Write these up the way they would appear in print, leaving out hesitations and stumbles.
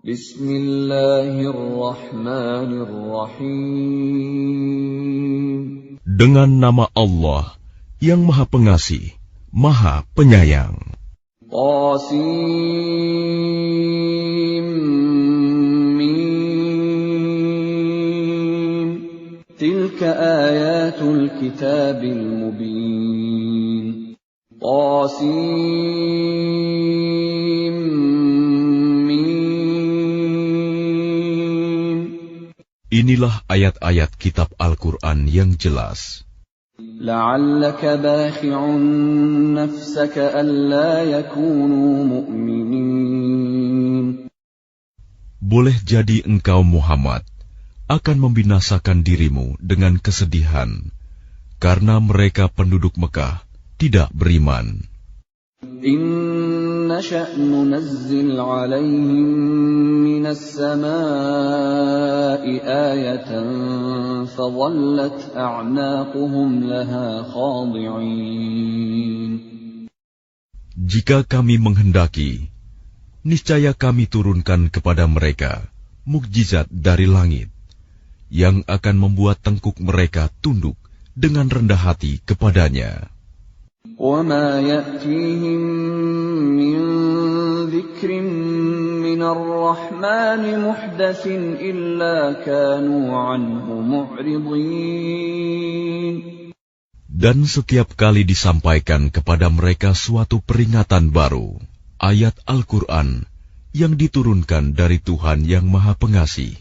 Bismillahirrahmanirrahim. Dengan nama Allah yang Maha Pengasih, Maha Penyayang. Qasim Mim. Tilka ayatul kitabil mubin. Qasim Mim. Inilah ayat-ayat kitab Al-Quran yang jelas. La'allaka bakhi'un nafsaka alla yakunu mu'minin. Boleh jadi engkau Muhammad akan membinasakan dirimu dengan kesedihan karena mereka penduduk Mekah tidak beriman. Inna sya'nu nazzil 'alaihim minas samaa'i ayatan fadhallat a'naquhum laha khadi'in. Jika kami menghendaki, niscaya kami turunkan kepada mereka mukjizat dari langit yang akan membuat tengkuk mereka tunduk dengan rendah hati kepadanya. وَمَا يَأْتِيهِمْ مِنْ ذِكْرٍ مِنَ الرَّحْمَنِ مُحْدَثٍ إِلَّا كَانُوا عَنْهُ مُعْرِضِينَ. Dan setiap kali disampaikan kepada mereka suatu peringatan baru, ayat Al-Quran yang diturunkan dari Tuhan yang Maha Pengasih,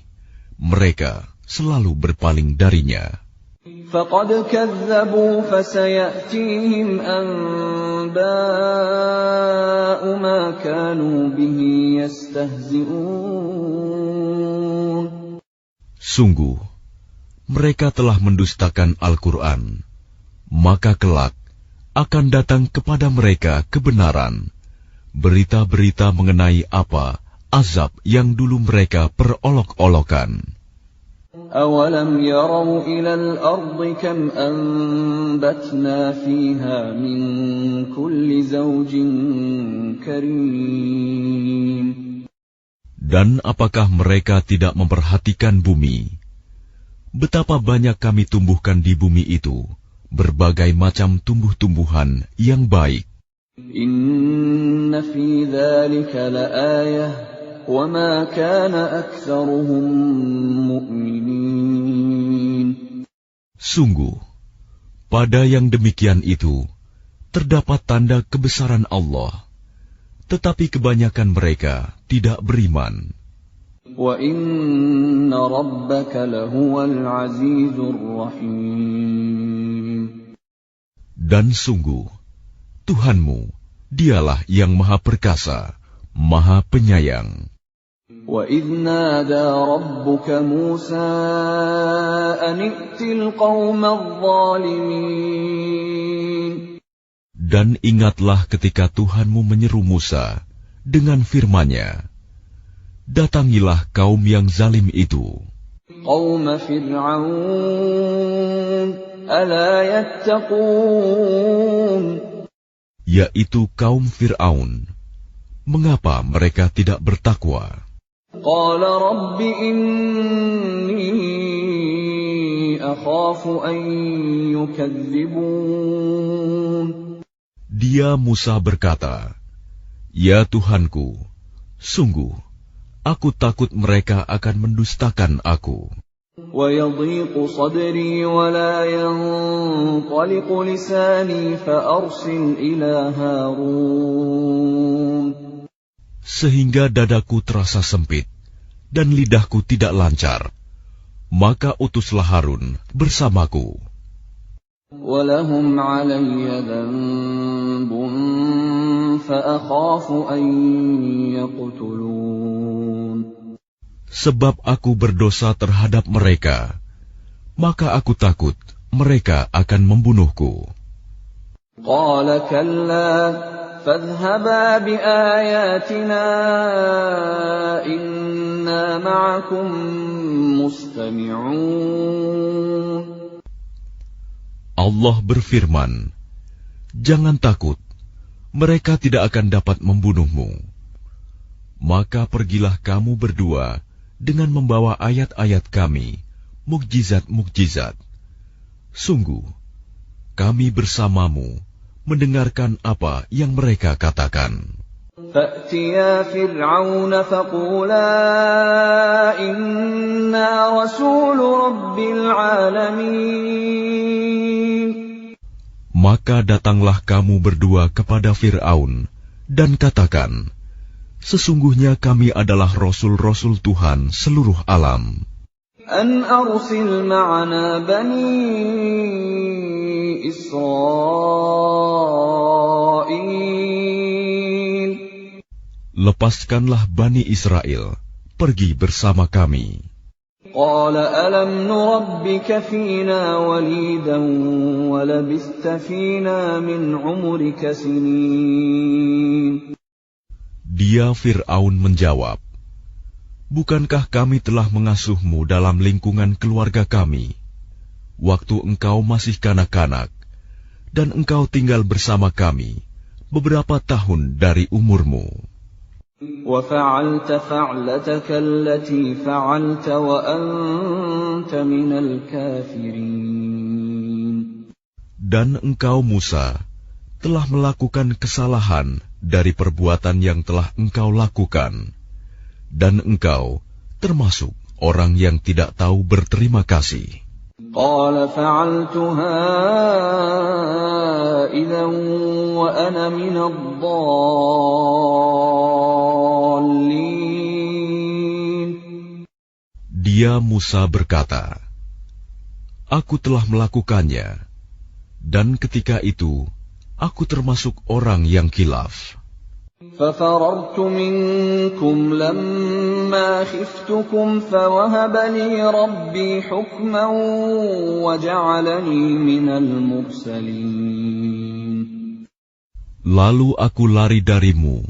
mereka selalu berpaling darinya. فَقَدْ كَذَّبُوا فَسَيَأْتِيهِمْ أَنْبَاءُ مَا كَانُوا بِهِ يَسْتَهْزِئُونَ. Sungguh, mereka telah mendustakan Al-Quran, maka kelak akan datang kepada mereka kebenaran, berita-berita mengenai apa azab yang dulu mereka perolok-olokan. أَوَلَمْ يَرَوْا إِلَى الْأَرْضِ كَمْ أَنبَتْنَا فِيهَا مِنْ كُلِّ زَوْجٍ كَرِيمٍ. Dan apakah mereka tidak memperhatikan bumi? Betapa banyak kami tumbuhkan di bumi itu berbagai macam tumbuh-tumbuhan yang baik. إِنَّ فِي ذَلِكَ لَآيَةً وَمَا كَانَ أَكْثَرُهُم مُؤْمِنِينَ. Sungguh, pada yang demikian itu terdapat tanda kebesaran Allah, tetapi kebanyakan mereka tidak beriman. وَإِنَّ رَبَّكَ لَهُوَ الْعَزِيزُ الرَّحِيمُ. Dan sungguh, Tuhanmu, dialah yang Maha Perkasa, Maha Penyayang. وَإِذْ نَادَى رَبُّكَ مُوسَىٰ أَنِ ائْتِ الْقَوْمَ الظَّالِمِينَ. Dan ingatlah ketika Tuhanmu menyeru Musa dengan firman-Nya, datangilah kaum yang zalim itu. قَوْمَ فِرْعَوْنَ أَلَا يَتَّقُونَ. Yaitu kaum Fir'aun. Mengapa mereka tidak bertakwa? قَالَ رَبِّ إِنِّي أَخَافُ أَن يُكَذِّبُونِ. Dia Musa berkata, Ya Tuhanku, sungguh, aku takut mereka akan mendustakan aku. وَيَضِيقُ صَدْرِي وَلَا يَنطَلِقُ لِسَانِي فَأَرْسِلْ إِلَى هَارُونَ. Sehingga dadaku terasa sempit dan lidahku tidak lancar, maka utuslah Harun bersamaku. وَلَهُمْ عَلَيَّ ذَنبٌ فَأَخَافُ أَن يَقْتُلُونِ. Sebab aku berdosa terhadap mereka, maka aku takut mereka akan membunuhku. قَالَ كَلَّا فَاذْهَبَا بِآيَاتِنَا إِنَّا مَعَكُمْ مُسْتَمِعُونَ. Allah berfirman, Jangan takut, mereka tidak akan dapat membunuhmu. Maka pergilah kamu berdua dengan membawa ayat-ayat kami, mukjizat-mukjizat. Sungguh, kami bersamamu mendengarkan apa yang mereka katakan. فَأْتِيَا فِرْعَوْنَ فَقُولَا إِنَّا رَسُولُ رَبِّ الْعَالَمِينَ. Maka datanglah kamu berdua kepada Fir'aun dan katakan, sesungguhnya kami adalah rasul-rasul Tuhan seluruh alam. أَنْ أَرْسِلْ مَعَنَا بَنِي إِسْرَائِيلَ. Lepaskanlah Bani Israel, pergi bersama kami. قَالَ أَلَمْ نُرَبِّكَ فِينَا وَلِيدًا وَلَبِثْتَ فِينَا مِنْ عُمُرِكَ سِنِينَ. Dia Fir'aun menjawab, bukankah kami telah mengasuhmu dalam lingkungan keluarga kami, waktu engkau masih kanak-kanak, dan engkau tinggal bersama kami beberapa tahun dari umurmu. وَفَعَلْتَ فَعْلَتَكَ الَّتِي فَعَلْتَ وَأَنْتَ مِنَ الْكَافِرِينَ. Dan engkau Musa telah melakukan kesalahan dari perbuatan yang telah engkau lakukan, dan engkau termasuk orang yang tidak tahu berterima kasih. قَالَ فَعَلْتُهَا إِذًا وَأَنَا مِنَ الضَّالِّينَ. Dia Musa berkata, aku telah melakukannya, dan ketika itu aku termasuk orang yang khilaf. فَفَرَرْتُ مِنكُمْ لَمَّا خِفْتُكُمْ فَوَهَبَ لِي رَبِّي حُكْمًا وَجَعَلَنِي مِنَ الْمُرْسَلِينَ. Lalu aku lari darimu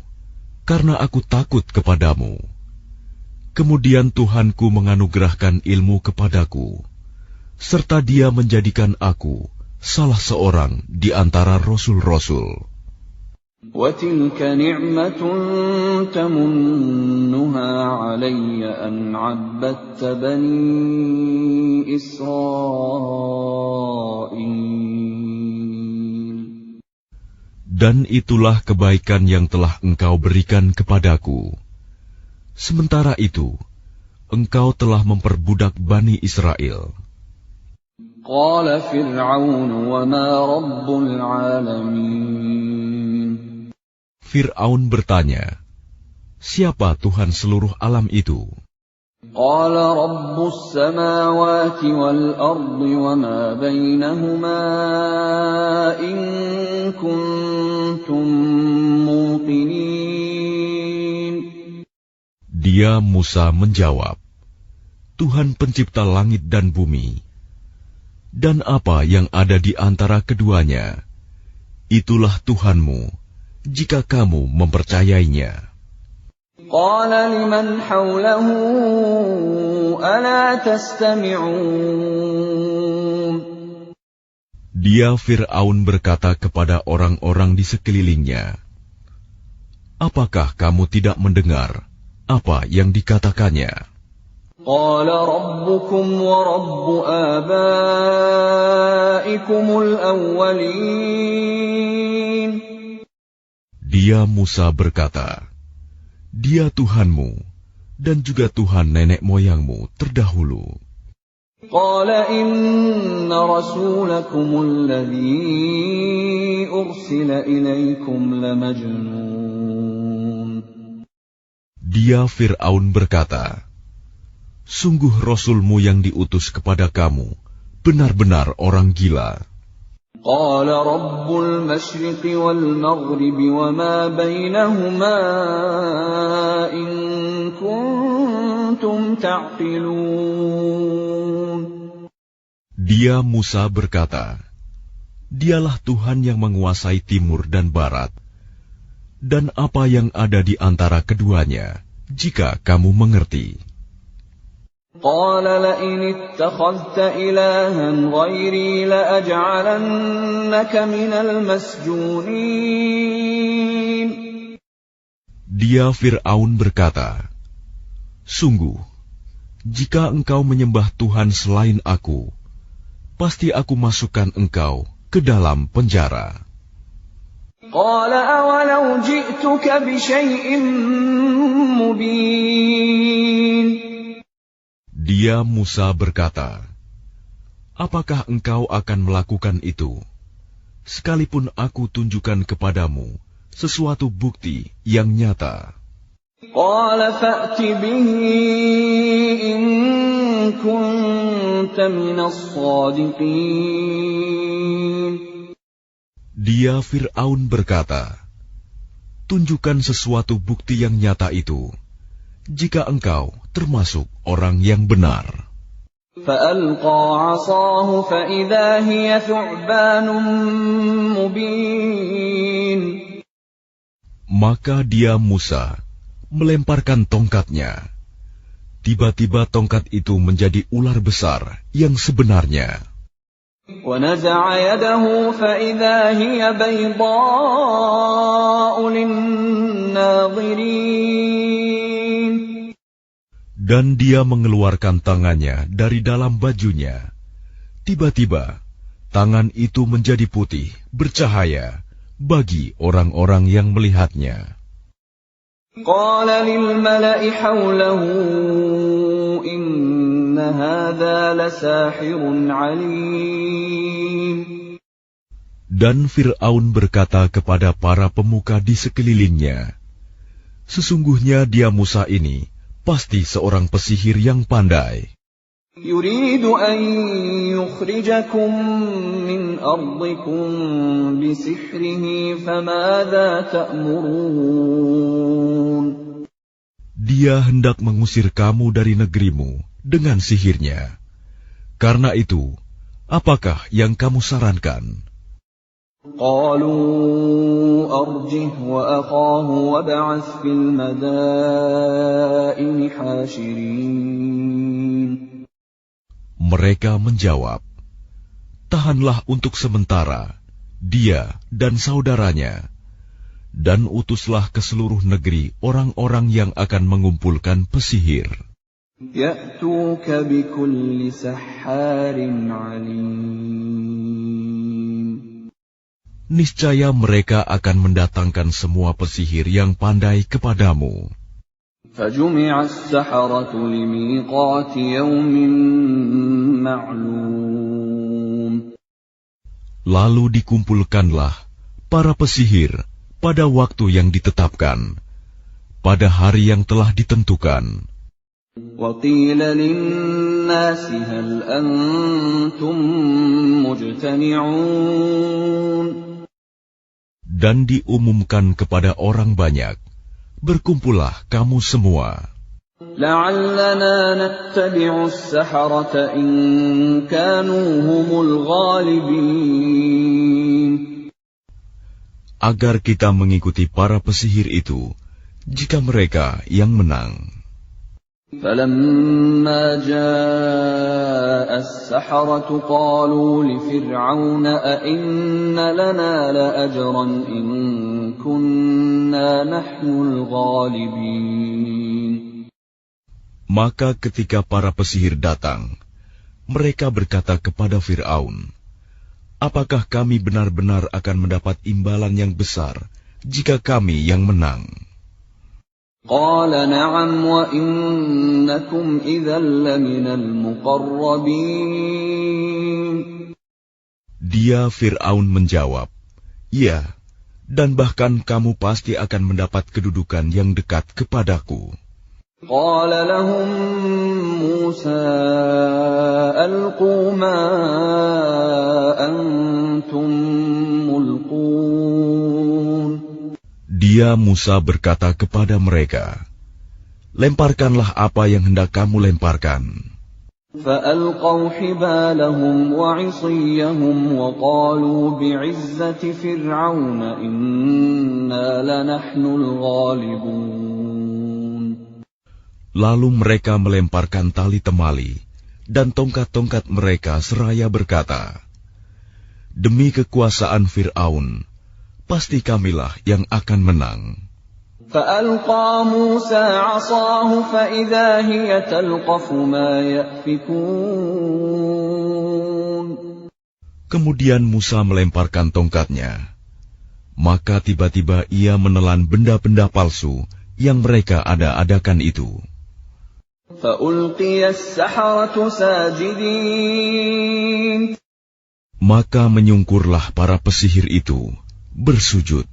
karena aku takut kepadamu. Kemudian Tuhanku menganugerahkan ilmu kepadaku, serta Dia menjadikan aku salah seorang di antara rasul-rasul. وَتِلْكَ نِعْمَةٌ تَمُنُّهَا عَلَيَّ أَنْ عَبَّدتَّ بَنِي إِسْرَائِيلَ. Dan itulah kebaikan yang telah engkau berikan kepadaku. Sementara itu, engkau telah memperbudak Bani Israel. قَالَ فِرْعَوْنُ وَمَا رَبُّ الْعَالَمِينَ. Fir'aun bertanya, siapa Tuhan seluruh alam itu? قَالَ رَبُّ السَّمَاوَاتِ وَالْأَرْضِ وَمَا بَيْنَهُمَا إِن كُنتُم مُّوقِنِينَ. Dia Musa menjawab, Tuhan pencipta langit dan bumi, dan apa yang ada di antara keduanya, itulah Tuhanmu, jika kamu mempercayainya. قَالَ لِمَنْ حَوْلَهُ أَلَا تَسْتَمِعُونَ. Dia Fir'aun berkata kepada orang-orang di sekelilingnya, apakah kamu tidak mendengar apa yang dikatakannya? قَالَ رَبُّكُمْ وَرَبُّ آبَائِكُمُ الْأَوَّلِينَ. Dia Musa berkata, Dia Tuhanmu dan juga Tuhan nenek moyangmu terdahulu. قَالَ إِنَّ رَسُولَكُمُ الَّذِي أُرْسِلَ إِلَيْكُمْ لَمَجْنُونٌ. Dia Fir'aun berkata, sungguh Rasulmu yang diutus kepada kamu benar-benar orang gila. قَالَ رَبُّ الْمَشْرِقِ وَالْمَغْرِبِ وَمَا بَيْنَهُمَا إِن كُنتُمْ تَعْقِلُونَ. Dia Musa berkata, Dialah Tuhan yang menguasai timur dan barat, dan apa yang ada di antara keduanya, jika kamu mengerti. قَالَ لَئِنِ اتَّخَذْتَ إِلَٰهًا غَيْرِي لَأَجْعَلَنَّكَ مِنَ الْمَسْجُونِينَ. Dia Fir'aun berkata, "Sungguh, jika engkau menyembah Tuhan selain aku, pasti aku masukkan engkau ke dalam penjara." قال أولو جئتك بشيء مبين. Dia Musa berkata, "Apakah engkau akan melakukan itu, sekalipun aku tunjukkan kepadamu sesuatu bukti yang nyata?" قال فأت به إن كنت من الصادقين. Dia Fir'aun berkata, "Tunjukkan sesuatu bukti yang nyata itu, jika engkau termasuk orang yang benar." فألقى عصاه فإذا هي ثعبان مبين. Maka dia Musa melemparkan tongkatnya. Tiba-tiba tongkat itu menjadi ular besar yang sebenarnya. ونزع يده فإذا هي بيضاء للناظرين. Dan dia mengeluarkan tangannya dari dalam bajunya. Tiba-tiba, tangan itu menjadi putih, bercahaya bagi orang-orang yang melihatnya. قال للملأ حوله إن هذا لساحر عليم. Dan Fir'aun berkata kepada para pemuka di sekelilingnya, "Sesungguhnya dia Musa ini pasti seorang pesihir yang pandai. يريد أن يخرجكم من أرضكم بسحره فماذا تأمرون. Dia hendak mengusir kamu dari negerimu dengan sihirnya. Karena itu, apakah yang kamu sarankan?" قالوا أرجه وأخاه وابعث في المدائن حاشرين. Mereka menjawab, "Tahanlah untuk sementara dia dan saudaranya, dan utuslah ke seluruh negeri orang-orang yang akan mengumpulkan pesihir. يأتوك بكل سحار عليم. Niscaya mereka akan mendatangkan semua pesihir yang pandai kepadamu." فجمع السحرة لميقات يوم معلوم. Lalu dikumpulkanlah para pesihir pada waktu yang ditetapkan, pada hari yang telah ditentukan. وقيل للناس هل أنتم مجتمعون. Dan diumumkan kepada orang banyak, "Berkumpullah kamu semua. لعلنا نتبع السحرة إن كانوا هم الغالبين. Agar kita mengikuti para pesihir itu, jika mereka yang menang." فلما جاء السحرة قالوا لفرعون أئن لنا لأجرا إن كنا نحن الغالبين. Maka ketika para pesihir datang, mereka berkata kepada Fir'aun, "Apakah kami benar-benar akan mendapat imbalan yang besar jika kami yang menang?" قال نعم وإنكم إذا لمن المقربين. Dia Fir'aun menjawab, "Ya, dan bahkan kamu pasti akan mendapat kedudukan yang dekat kepadaku." قال لهم موسى ألقوا ما أنتم ملقون. Dia Musa berkata kepada mereka, "Lemparkanlah apa yang hendak kamu lemparkan." فألقوا حبالهم وعصيهم وقالوا بعزة فرعون إنا لنحن الغالبون. Lalu mereka melemparkan tali temali dan tongkat-tongkat mereka seraya berkata, "Demi kekuasaan Fir'aun, pasti kamilah yang akan menang." فألقى موسى عصاه فإذا هي تلقف ما يأفكون. Kemudian Musa melemparkan tongkatnya. Maka tiba-tiba ia menelan benda-benda palsu yang mereka ada-adakan itu. فألقي السحرة ساجدين. Maka menyungkurlah para pesihir itu, bersujud.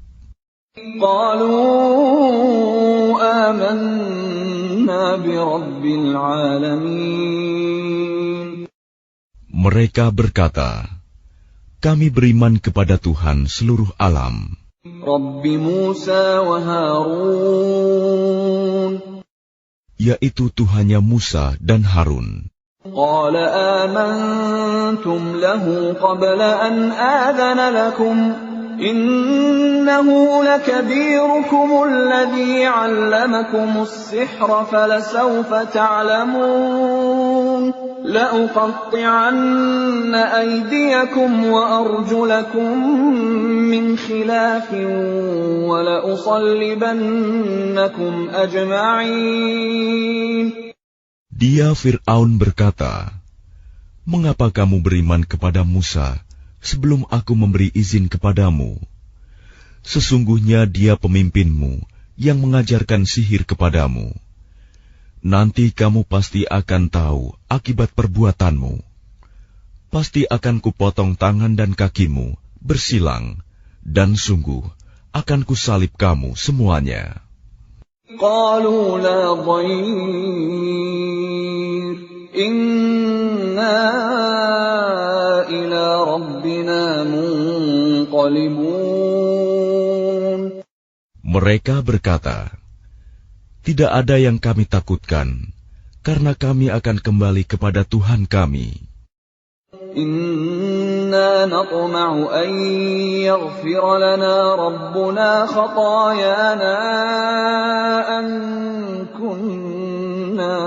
قالوا آمنا برب العالمين. Mereka berkata, kami beriman kepada Tuhan seluruh alam, رب موسى وهارون. yaitu Tuhannya Musa dan Harun. قال آمنتم له قبل أن آذن لكم إنه لكبيركم الذي علمكم السحر فلسوف تعلمون لأقطعن أيديكم وأرجلكم من خلاف ولأصلبنكم أجمعين. Dia Fir'aun berkata, mengapa kamu beriman kepada Musa sebelum aku memberi izin kepadamu? Sesungguhnya dia pemimpinmu yang mengajarkan sihir kepadamu. Nanti kamu pasti akan tahu akibat perbuatanmu. Pasti akan kupotong tangan dan kakimu bersilang, dan sungguh akan kusalib kamu semuanya. قالوا لا ضير إنا إلى ربنا منقلبون. Mereka berkata, tidak ada yang kami takutkan, karena kami akan kembali kepada Tuhan kami. إنا نطمع أن يغفر لنا ربنا خطايانا أن كنا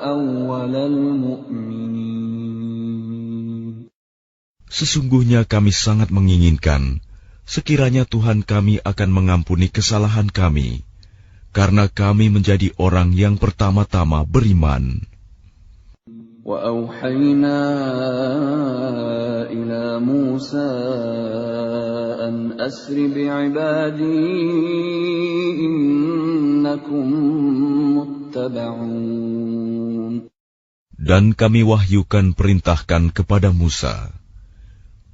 أول المؤمنين. Sesungguhnya kami sangat menginginkan sekiranya Tuhan kami akan mengampuni kesalahan kami, karena kami menjadi orang yang pertama-tama beriman. وأوحينا إلى موسى أن أسر بعبادي إنكم متبعون. Dan kami wahyukan perintahkan kepada Musa,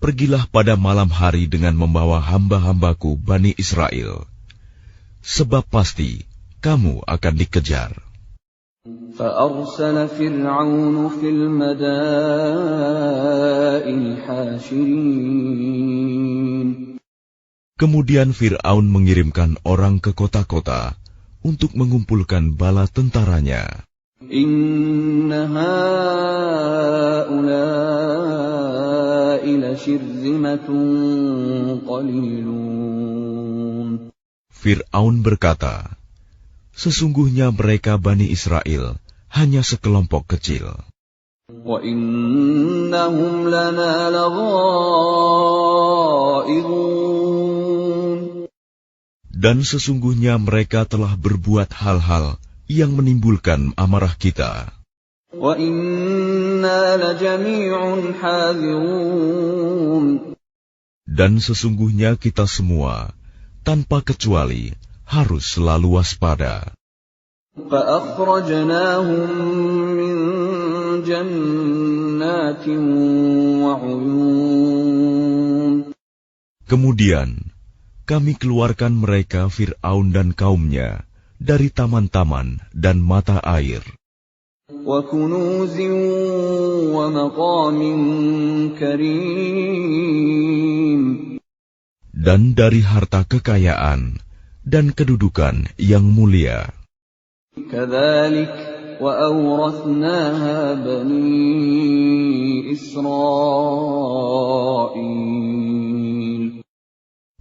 pergilah pada malam hari dengan membawa hamba-hambaku Bani Israel, sebab pasti kamu akan dikejar. فأرسل فرعون في المدائن حاشرين. Kemudian Fir'aun mengirimkan orang ke kota-kota untuk mengumpulkan bala tentaranya. إن هؤلاء لشرذمة قليلون. Fir'aun berkata, sesungguhnya mereka Bani Israel hanya sekelompok kecil. وَإِنَّهُمْ لَنَا لَغَائِظُونَ. Dan sesungguhnya mereka telah berbuat hal-hal yang menimbulkan amarah kita. وَإِنَّا لَجَمِيعٌ حَاذِرُونَ. Dan sesungguhnya kita semua, tanpa kecuali, harus selalu waspada. فَأَخْرَجْنَاهُمْ مِنْ جَنَّاتٍ وَعُيُونٍ. Kemudian, kami keluarkan mereka Fir'aun dan kaumnya dari taman-taman dan mata air. وَكُنُوزٍ وَمَقَامٍ كَرِيمٍ. Dan dari harta kekayaan dan kedudukan yang mulia. كَذَلِكَ وَأَوْرَثْنَاهَا بَنِي إِسْرَائِيلَ.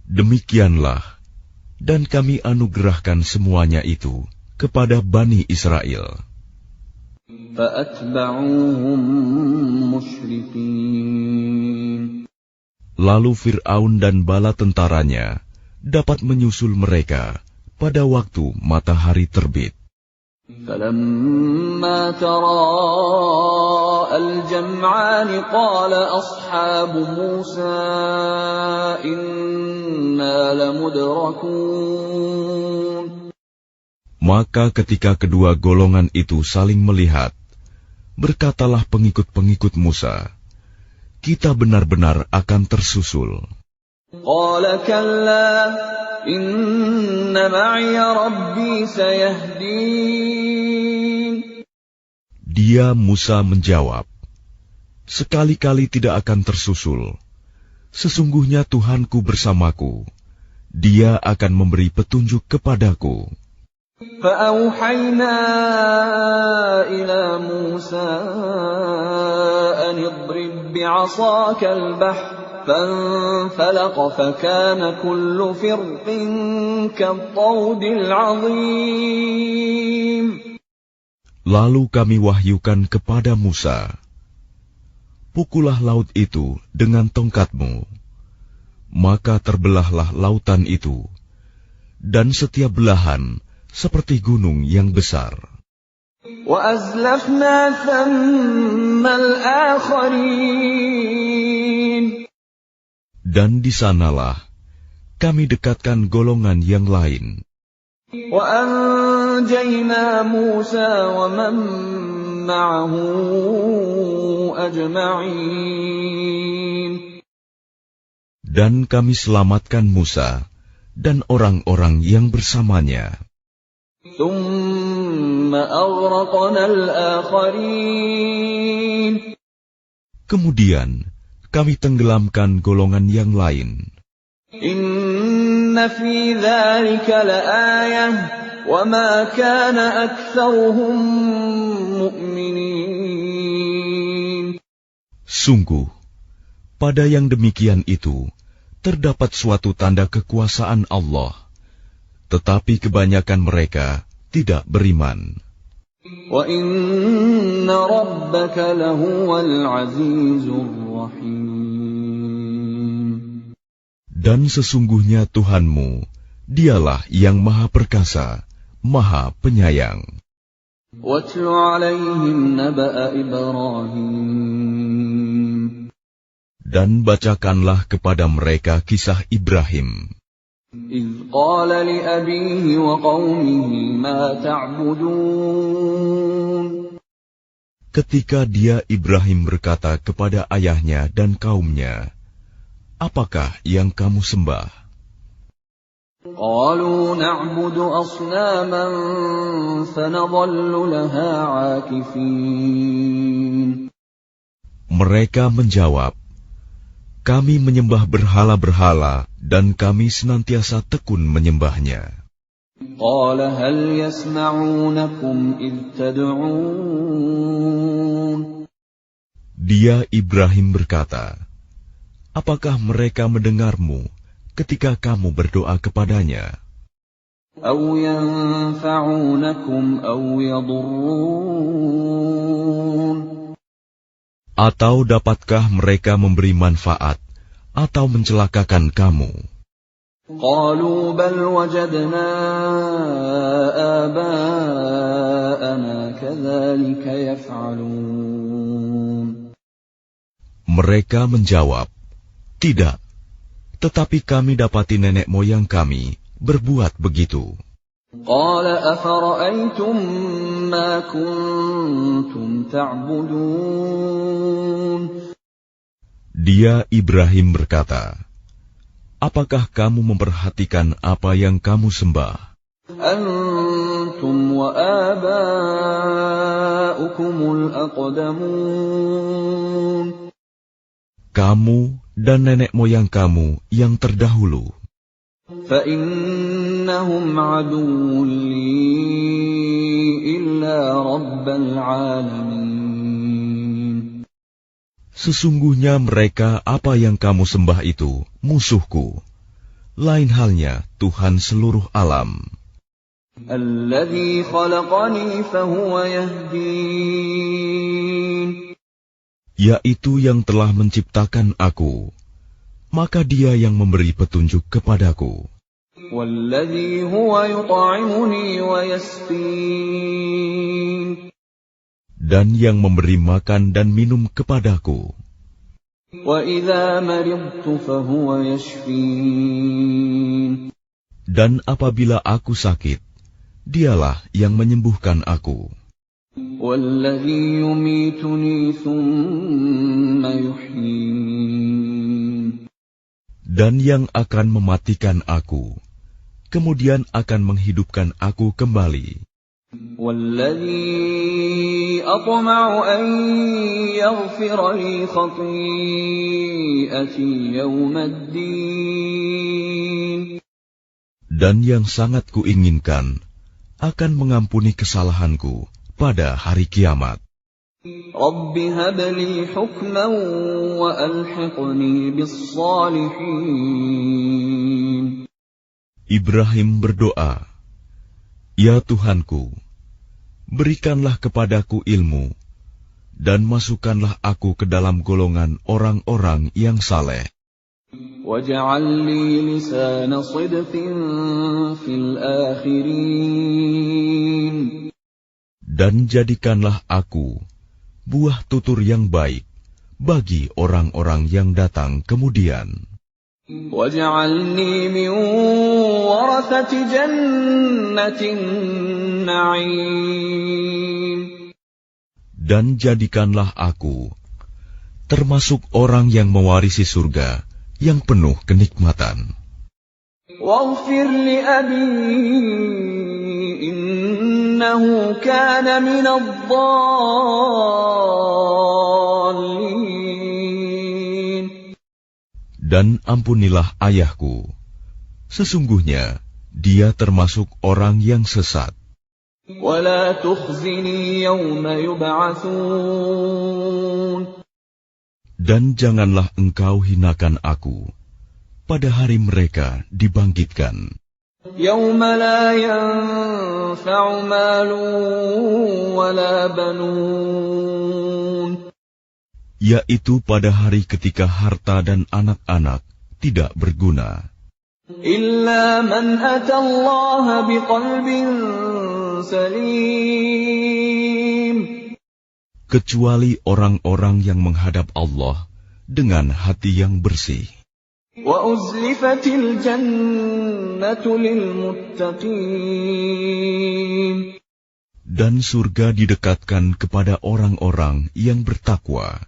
Demikianlah, dan kami anugerahkan semuanya itu kepada Bani Israel. فَأَتْبَعُوهُمْ مُشْرِقِينَ. Lalu Fir'aun dan bala tentaranya dapat menyusul mereka pada waktu matahari terbit. فَلَمَّا تَرَاءَى الْجَمْعَانِ قَالَ أَصْحَابُ مُوسَى إِنَّا لَمُدْرَكُونَ. Maka ketika kedua golongan itu saling melihat, berkatalah pengikut-pengikut Musa, kita benar-benar akan tersusul. Qala kalla inna ma'iya rabbi sayahdin. Dia Musa menjawab, sekali-kali tidak akan tersusul. Sesungguhnya Tuhanku bersamaku. Dia akan memberi petunjuk kepadaku. فَأَوْحَيْنَا إِلَى مُوسَى أَنِ اضْرِب بِّعَصَاكَ الْبَحْرَ فَانفَلَقَ فَكَانَ كُلُّ فِرْقٍ كَالطَّوْدِ الْعَظِيمِ. Lalu kami wahyukan kepada Musa, pukullah laut itu dengan tongkatmu, maka terbelahlah lautan itu, dan setiap belahan seperti gunung yang besar. وَأَزْلَفْنَا ثَمَّ الْآخَرِينَ. Dan di sanalah kami dekatkan golongan yang lain. وَأَنْجَيْنَا مُوسَى وَمَنْ مَعَهُ أَجْمَعِينَ. Dan kami selamatkan Musa dan orang-orang yang bersamanya. ثُمَّ أَغْرَقْنَا الْآخَرِينَ. Kemudian kami tenggelamkan golongan yang lain. إِنَّ فِي ذَلِكَ لَآيَةً وَمَا كَانَ أَكْثَرُهُم مُؤْمِنِينَ. Sungguh, pada yang demikian itu terdapat suatu tanda kekuasaan Allah, tetapi kebanyakan mereka tidak beriman. وَإِنَّ رَبَّكَ لَهُوَ الْعَزِيزُ الرَّحِيمُ. Dan sesungguhnya Tuhanmu, dialah yang Maha Perkasa, Maha Penyayang. وَاتْلُ عَلَيْهِمْ نَبَأَ إِبْرَاهِيمَ. Dan bacakanlah kepada mereka kisah Ibrahim. إِذْ قَالَ لِأَبِيهِ وَقَوْمِهِ مَا تَعْبُدُونَ. Ketika dia Ibrahim berkata kepada ayahnya dan kaumnya, apakah yang kamu sembah? قَالُوا نَعْبُدُ أَصْنَامًا فَنَظَلُّ لَهَا عَاكِفِينَ. Mereka menjawab, kami menyembah berhala-berhala dan kami senantiasa tekun menyembahnya. قَالَ هَلْ يَسْمَعُونَكُمْ إِذْ تَدْعُونَ. Dia Ibrahim berkata, apakah mereka mendengarmu ketika kamu berdoa kepadanya? أَوْ يَنفَعُونَكُمْ أَوْ يَضُرُّونَ. Atau dapatkah mereka memberi manfaat atau mencelakakan kamu? قَالُوا بَلْ وَجَدْنَا آبَاءَنَا كَذَلِكَ يَفْعَلُونَ. Mereka menjawab, tidak, tetapi kami dapati nenek moyang kami berbuat begitu. قَالَ أَفَرَأَيْتُمْ مَا كُنْتُمْ تَعْبُدُونَ. Dia Ibrahim berkata, apakah kamu memperhatikan apa yang kamu sembah? أَنْتُمْ وَآبَاؤُكُمُ الْأَقْدَمُونَ. Kamu dan nenek moyang kamu yang terdahulu. فَإِنَّهُمْ عَدُوٌّ لِّي إِلَّا رَبَّ الْعَالَمِينَ. Sesungguhnya mereka apa yang kamu sembah itu musuhku, lain halnya Tuhan seluruh alam. الَّذِي خَلَقَنِي فَهُوَ يَهْدِينِ. Yaitu yang telah menciptakan aku, maka dia yang memberi petunjuk kepadaku. والذي هو يطعمني ويسقين. Dan yang memberi makan dan minum kepadaku. وإذا مرضت فهو يشفين. Dan apabila aku sakit, dialah yang menyembuhkan aku. والذي يميتني ثم يحيين. Dan yang akan mematikan aku, kemudian akan menghidupkan aku kembali. والذي أطمع أن يغفر لي خطيئتي يوم الدين. Dan yang sangat kuinginkan akan mengampuni kesalahanku pada hari kiamat. رب هب لي حكما وألحقني بالصالحين. Ibrahim berdoa, "Ya Tuhanku, berikanlah kepadaku ilmu, dan masukkanlah aku ke dalam golongan orang-orang yang saleh. وَاجْعَلْ لِي لِسَانَ صِدْقٍ فِي الْآخِرِينَ. Dan jadikanlah aku buah tutur yang baik bagi orang-orang yang datang kemudian. وَاجْعَلْنِي مِنْ وَرَثَةِ جَنَّةِ النَّعِيمِ. Dan jadikanlah aku termasuk orang yang mewarisi surga yang penuh kenikmatan. وَاغْفِرْ لِأَبِي إِنَّهُ كَانَ مِنَ الضَّالِّينَ. Dan ampunilah ayahku, sesungguhnya dia termasuk orang yang sesat. وَلَا تُخْزِنِي يَوْمَ يُبْعَثُونَ. Dan janganlah engkau hinakan aku pada hari mereka dibangkitkan. يَوْمَ لَا يَنْفَعُ مَالٌ وَلَا بَنُونَ. Yaitu pada hari ketika harta dan anak-anak tidak berguna. إِلَّا مَنْ أَتَى اللَّهَ بِقَلْبٍ سَلِيمٍ. Kecuali orang-orang yang menghadap Allah dengan hati yang bersih. وَأُزْلِفَتِ الْجَنَّةُ لِلْمُتَّقِينَ. Dan surga didekatkan kepada orang-orang yang bertakwa.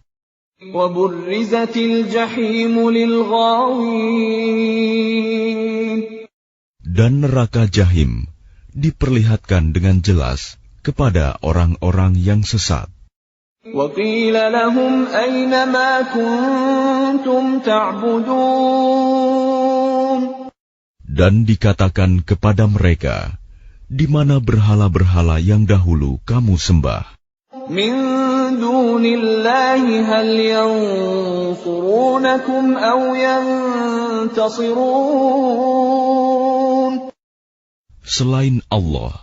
وَبُرِّزَتِ الْجَحِيمُ لِلْغَاوِينَ. Dan neraka Jahim diperlihatkan dengan jelas kepada orang-orang yang sesat. وَقِيلَ لَهُمْ أَيْنَ مَا كُنْتُمْ تَعْبُدُونَ. Dan dikatakan kepada mereka, di mana berhala-berhala yang dahulu kamu sembah? مِنْ دُونِ اللَّهِ هَلْ يَنْصُرُونَكُمْ أَوْ يَنْتَصِرُونَ. Selain Allah,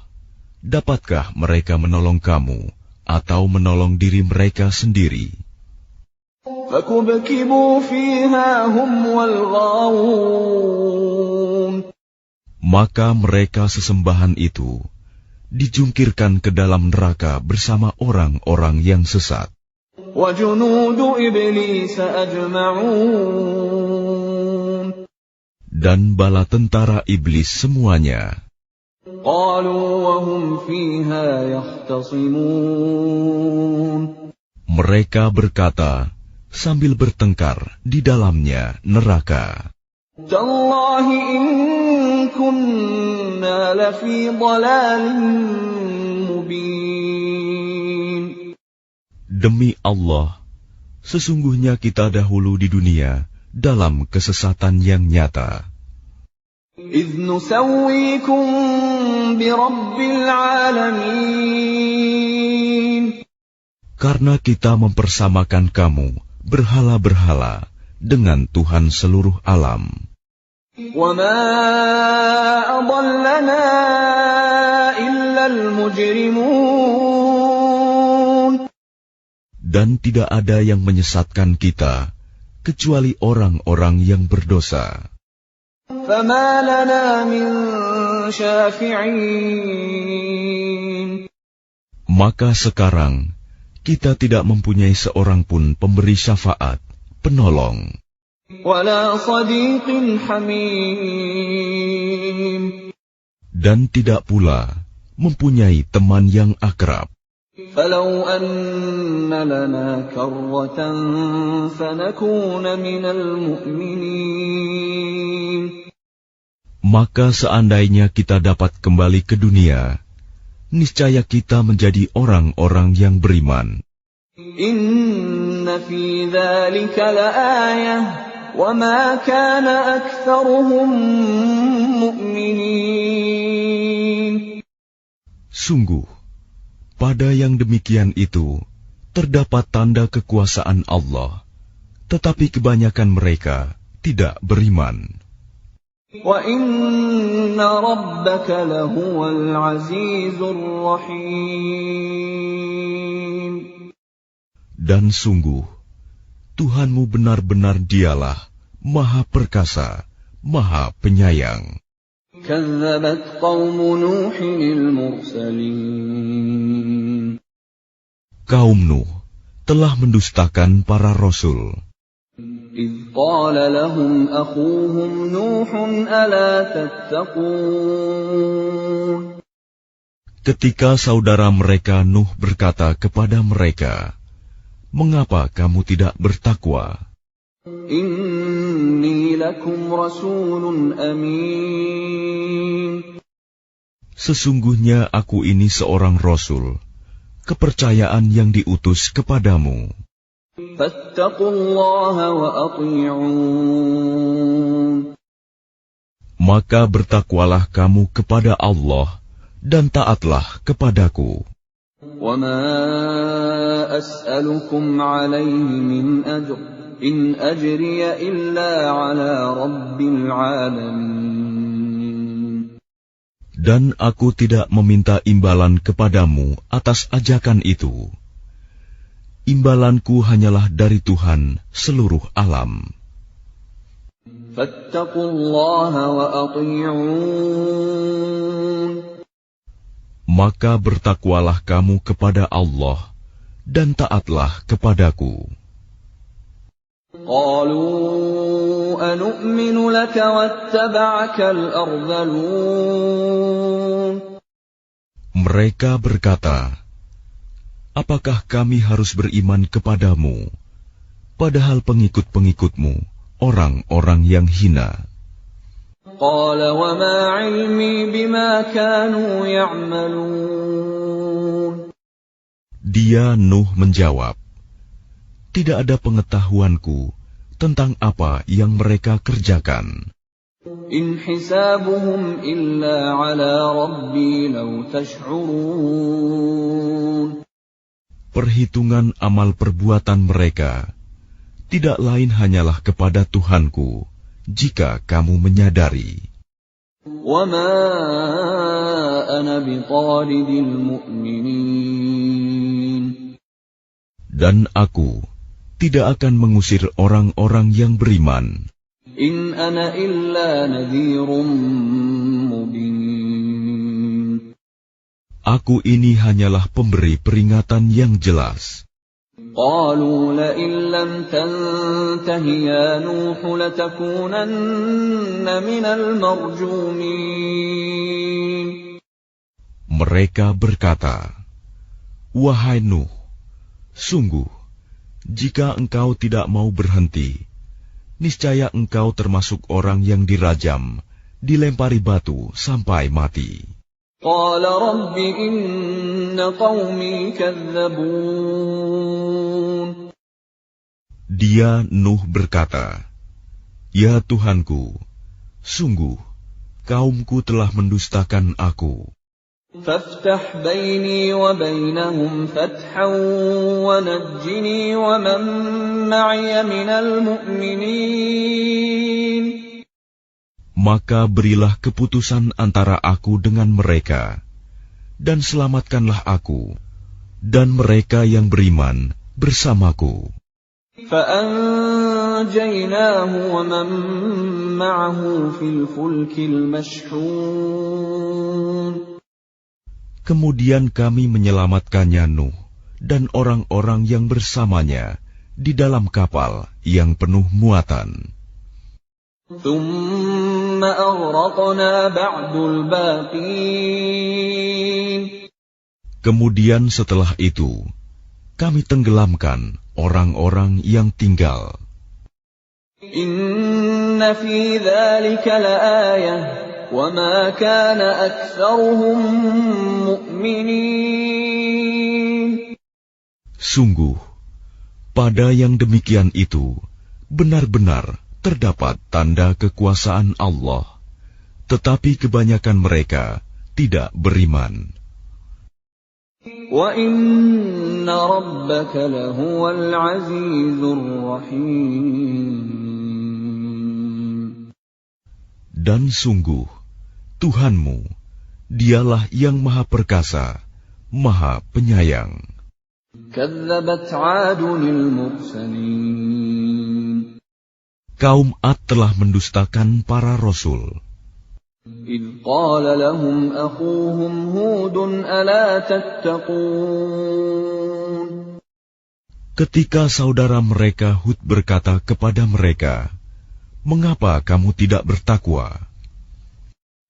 dapatkah mereka menolong kamu atau menolong diri mereka sendiri? فَكُبْكِبُوا فِيهَا هُمْ وَالْغَاوُونَ. Maka mereka sesembahan itu dijungkirkan ke dalam neraka bersama orang-orang yang sesat. وَجُنُودُ إِبْلِيسَ أَجْمَعُونَ. Dan bala tentara iblis semuanya. قَالُوا وَهُمْ فِيهَا يَخْتَصِمُونَ. Mereka berkata sambil bertengkar di dalamnya neraka. تَاللَّهِ إِن كُنَّا لَفِي ضَلَالٍ مُبِينٍ. Demi Allah, sesungguhnya kita dahulu di dunia dalam kesesatan yang nyata. إِذْ نُسَوِّيكُم بِرَبِّ الْعَالَمِينَ. Karena kita mempersamakan kamu berhala-berhala dengan Tuhan seluruh alam. وَمَا أَضَلَّنَا إِلَّا الْمُجْرِمُونَ. Dan tidak ada yang menyesatkan kita kecuali orang-orang yang berdosa. فما لنا من شافعين. Maka sekarang kita tidak mempunyai seorang pun pemberi syafaat, penolong. ولا صديق حميم. Dan tidak pula mempunyai teman yang akrab. فلو أن لنا كرة فنكون من المؤمنين. Maka seandainya kita dapat kembali ke dunia, niscaya kita menjadi orang-orang yang beriman. إن في ذلك لآية وما كان أكثرهم مؤمنين. Sungguh, pada yang demikian itu terdapat tanda kekuasaan Allah, tetapi kebanyakan mereka tidak beriman. وَإِنَّ رَبَّكَ لَهُوَ الْعَزِيزُ الرَّحِيمُ. Dan sungguh, Tuhanmu benar-benar Dialah Maha Perkasa, Maha Penyayang. كَذَّبَتْ قَوْمُ نُوحٍ الْمُرْسَلِينَ. Kaum Nuh telah mendustakan para rasul. إِذْ قَالَ لَهُمْ أَخُوهُمْ نُوحٌ أَلَا تَتَّقُونَ. Ketika saudara mereka Nuh berkata kepada mereka, "Mengapa kamu tidak bertakwa? إِنِّي لَكُمْ رَسُولٌ أَمِينٌ. Sesungguhnya aku ini seorang rasul, kepercayaan yang diutus kepadamu. فَاتَّقُوا اللَّهَ وَأَطِيعُونِ. Maka bertakwalah kamu kepada Allah dan taatlah kepadaku. وَمَا أَسْأَلُكُمْ عَلَيْهِ مِنْ أَجْرٍ إِنْ أَجْرِيَ إِلَّا عَلَى رَبِّ الْعَالَمِينَ. Dan aku tidak meminta imbalan kepadamu atas ajakan itu. Imbalanku hanyalah dari Tuhan seluruh alam. فَاتَّقُوا اللَّهَ وَأَطِيعُونِ. Maka bertakwalah kamu kepada Allah dan taatlah kepadaku. قَالُوا أَنُؤْمِنُ لَكَ وَاتَّبَعَكَ الْأَرْذَلُونَ. Mereka berkata, "Apakah kami harus beriman kepadamu, padahal pengikut-pengikutmu orang-orang yang hina?" قَالَ وَمَا عِلْمِي بِمَا كَانُوا يَعْمَلُونَ. Dia Nuh menjawab, "Tidak ada pengetahuanku tentang apa yang mereka kerjakan. إِنْ حِسَابُهُمْ إِلَّا عَلَى رَبِّي لَوْ تَشْعُرُونَ. Perhitungan amal perbuatan mereka tidak lain hanyalah kepada Tuhanku, jika kamu menyadari. وَمَا أَنَا بِطَارِدِ الْمُؤْمِنِينَ. Dan aku tidak akan mengusir orang-orang yang beriman. إِنْ أَنَا إِلَّا نَذِيرٌ مُبِينٌ. Aku ini hanyalah pemberi peringatan yang jelas. قَالُوا لَئِن لَّمْ تَنْتَهِ يَا نُوحُ لَتَكُونَنَّ مِنَ الْمَرْجُومِينَ. Mereka berkata, "Wahai Nuh, sungguh, jika engkau tidak mau berhenti, niscaya engkau termasuk orang yang dirajam, dilempari batu sampai mati." قَالَ رَبِّ إِنَّ قَوْمِي كَذَّبُونِ. Dia Nuh berkata, "Ya Tuhanku, sungguh kaumku telah mendustakan aku. فَافْتَحْ بَيْنِي وَبَيْنَهُمْ فَتْحًا وَنَجِّنِي وَمَن مَّعِيَ مِنَ الْمُؤْمِنِينَ. Maka berilah keputusan antara aku dengan mereka, dan selamatkanlah aku dan mereka yang beriman bersamaku." فَأَنجَيْنَاهُ فَأَنْجَيْنَاهُ وَمَنْ مَعَهُ فِي الْفُلْكِ الْمَشْحُونِ. Kemudian kami menyelamatkannya Nuh dan orang-orang yang bersamanya di dalam kapal yang penuh muatan. ثُمَّ أَغْرَقْنَا بَعْدُ الْبَاقِينَ. Kemudian setelah itu, kami tenggelamkan orang-orang yang tinggal. إِنَّ فِي ذَلِكَ لَآيَةً وَمَا كَانَ أَكْثَرُهُم مُؤْمِنِينَ. Sungguh, pada yang demikian itu, benar-benar terdapat tanda kekuasaan Allah, tetapi kebanyakan mereka tidak beriman. وَإِنَّ رَبَّكَ لَهُوَ الْعَزِيزُ الرَّحِيمُ. Dan sungguh, Tuhanmu, dialah yang maha perkasa, maha penyayang. كَذَّبَتْ عَادٌ الْمُرْسَلِينَ. Kaum Ad telah mendustakan para rasul. إِذْ قَالَ لَهُمْ أَخُوهُمْ هُودٌ أَلَا تَتَّقُونَ. Ketika saudara mereka Hud berkata kepada mereka, "Mengapa kamu tidak bertakwa?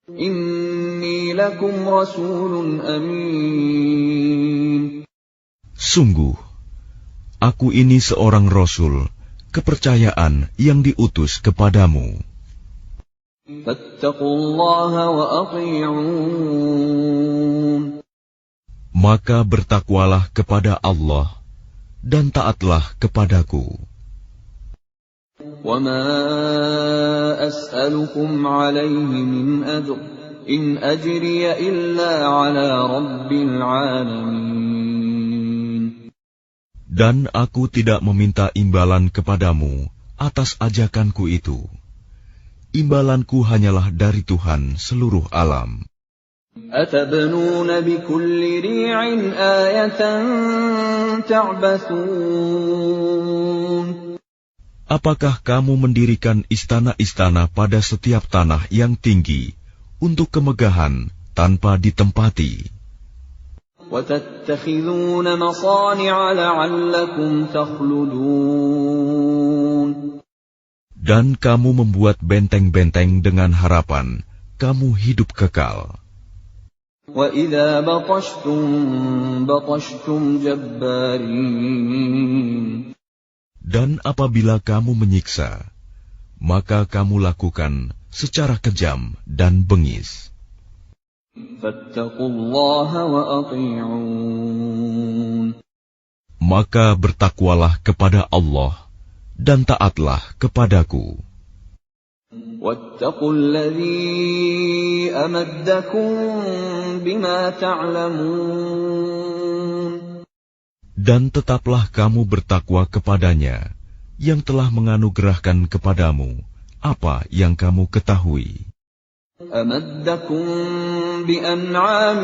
إِنِّي لَكُمْ رَسُولٌ أَمِينٌ. Sungguh, aku ini seorang rasul, kepercayaan yang diutus kepadamu. فَاتَّقُوا اللَّهَ وَأَطِيعُونِ. Maka bertakwalah kepada Allah dan taatlah kepadaku. وَمَا أَسْأَلُكُمْ عَلَيْهِ مِنْ أَجْرٍ إِنْ أَجْرِيَ إِلَّا عَلَى رَبِّ الْعَالَمِينَ. Dan aku tidak meminta imbalan kepadamu atas ajakanku itu. Imbalanku hanyalah dari Tuhan seluruh alam. أَتَبْنُونَ بِكُلِّ رِيعٍ آيَةً تَعْبَثُونَ. Apakah kamu mendirikan istana-istana pada setiap tanah yang tinggi untuk kemegahan tanpa ditempati? وَتَتَّخِذُونَ مَصَانِعَ لَعَلَّكُمْ تَخْلُدُونَ. Dan kamu membuat benteng-benteng dengan harapan kamu hidup kekal. وَإِذَا بَطَشْتُمْ بَطَشْتُمْ جَبَّارِينَ. Dan apabila kamu menyiksa, maka kamu lakukan secara kejam dan bengis. فَاتَّقُوا اللَّهَ وَأَطِيعُونِ. Maka bertakwalah kepada Allah dan taatlah kepadaku. وَاتَّقُوا الَّذِي أَمَدَّكُم بِمَا تَعْلَمُونَ. Dan tetaplah kamu bertakwa kepadanya yang telah menganugerahkan kepadamu apa yang kamu ketahui. أَمَدَّكُم بِأَنْعَامٍ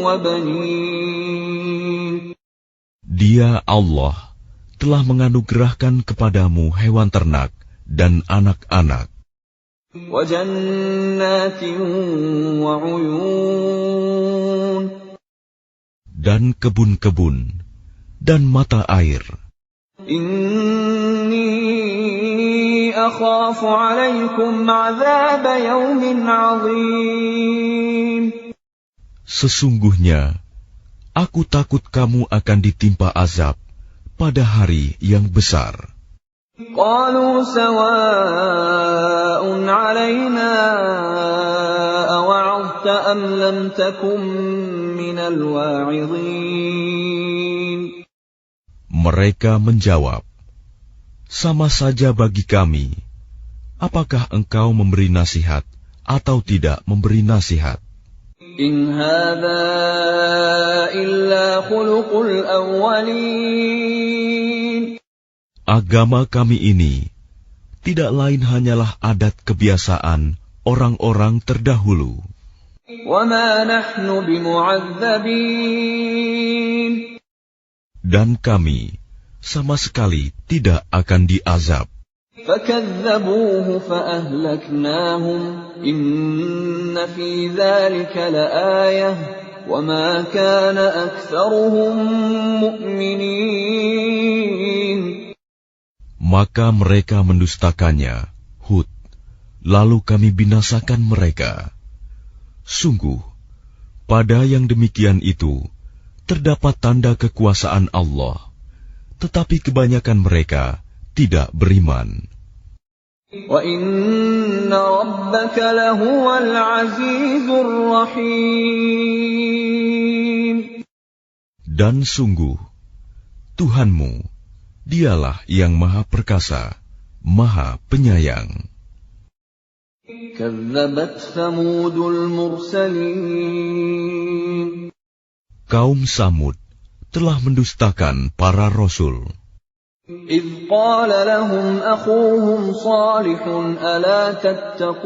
وَبَنِينَ. Dia Allah telah menganugerahkan kepadamu hewan ternak dan anak-anak. وَجَنَّاتٍ وَعُيُونٍ. Dan kebun-kebun dan mata air. إِنِّي أَخَافُ عَلَيْكُمْ عَذَابَ يَوْمٍ عَظِيمٍ. Sesungguhnya, aku takut kamu akan ditimpa azab pada hari yang besar. قَالُوا سَوَاءٌ عَلَيْنَا أَوَعَظْتَ أَمْ لَمْ تَكُن مِّنَ الْوَاعِظِينَ. Mereka menjawab, "Sama saja bagi kami, apakah engkau memberi nasihat atau tidak memberi nasihat? إِنْ هَذَا إِلَّا خُلُقُ الْأَوَّلِينَ. Agama kami ini tidak lain hanyalah adat kebiasaan orang-orang terdahulu. وَمَا نَحْنُ بِمُعَذَّبِينَ. Dan kami sama sekali tidak akan diazab. فَكَذَّبُوهُ فَأَهْلَكْنَاهُمْ إِنَّ فِي ذَلِكَ لَآيَةً وَمَا كَانَ أَكْثَرُهُم مُؤْمِنِينَ. Maka mereka mendustakannya, Hud, lalu kami binasakan mereka. Sungguh, pada yang demikian itu terdapat tanda kekuasaan Allah, tetapi kebanyakan mereka tidak beriman. وَإِنَّ رَبَّكَ لَهُوَ الْعَزِيزُ الرَّحِيمُ. Dan sungguh, Tuhanmu, Dialah yang Maha Perkasa, Maha Penyayang. كَذَّبَتْ ثَمُودُ الْمُرْسَلِينَ. Kaum Samud telah mendustakan para rasul. إِذْ قَالَ لَهُمْ أَخُوهُمْ صَالِحٌ أَلَا تَتَّقُونَ.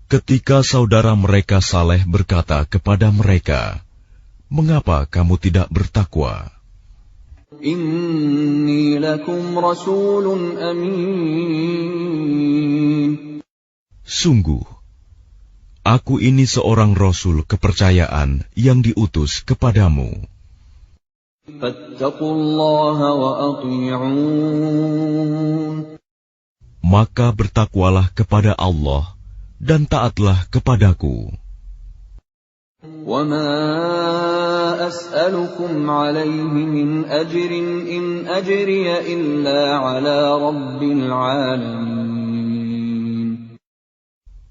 Ketika saudara mereka Saleh berkata kepada mereka, "Mengapa kamu tidak bertakwa? إِنِّي لَكُمْ رَسُولٌ أَمِينٌ. Sungguh, aku ini seorang rasul kepercayaan yang diutus kepadamu. فَاتَّقُوا اللَّهَ وَأَطِيعُونِ. Maka bertakwalah kepada Allah dan taatlah kepadaku. وَمَا أَسْأَلُكُمْ عَلَيْهِ مِنْ أَجْرٍ إِنْ أَجْرِيَ إِلَّا عَلَى رَبِّ الْعَالَمِينَ.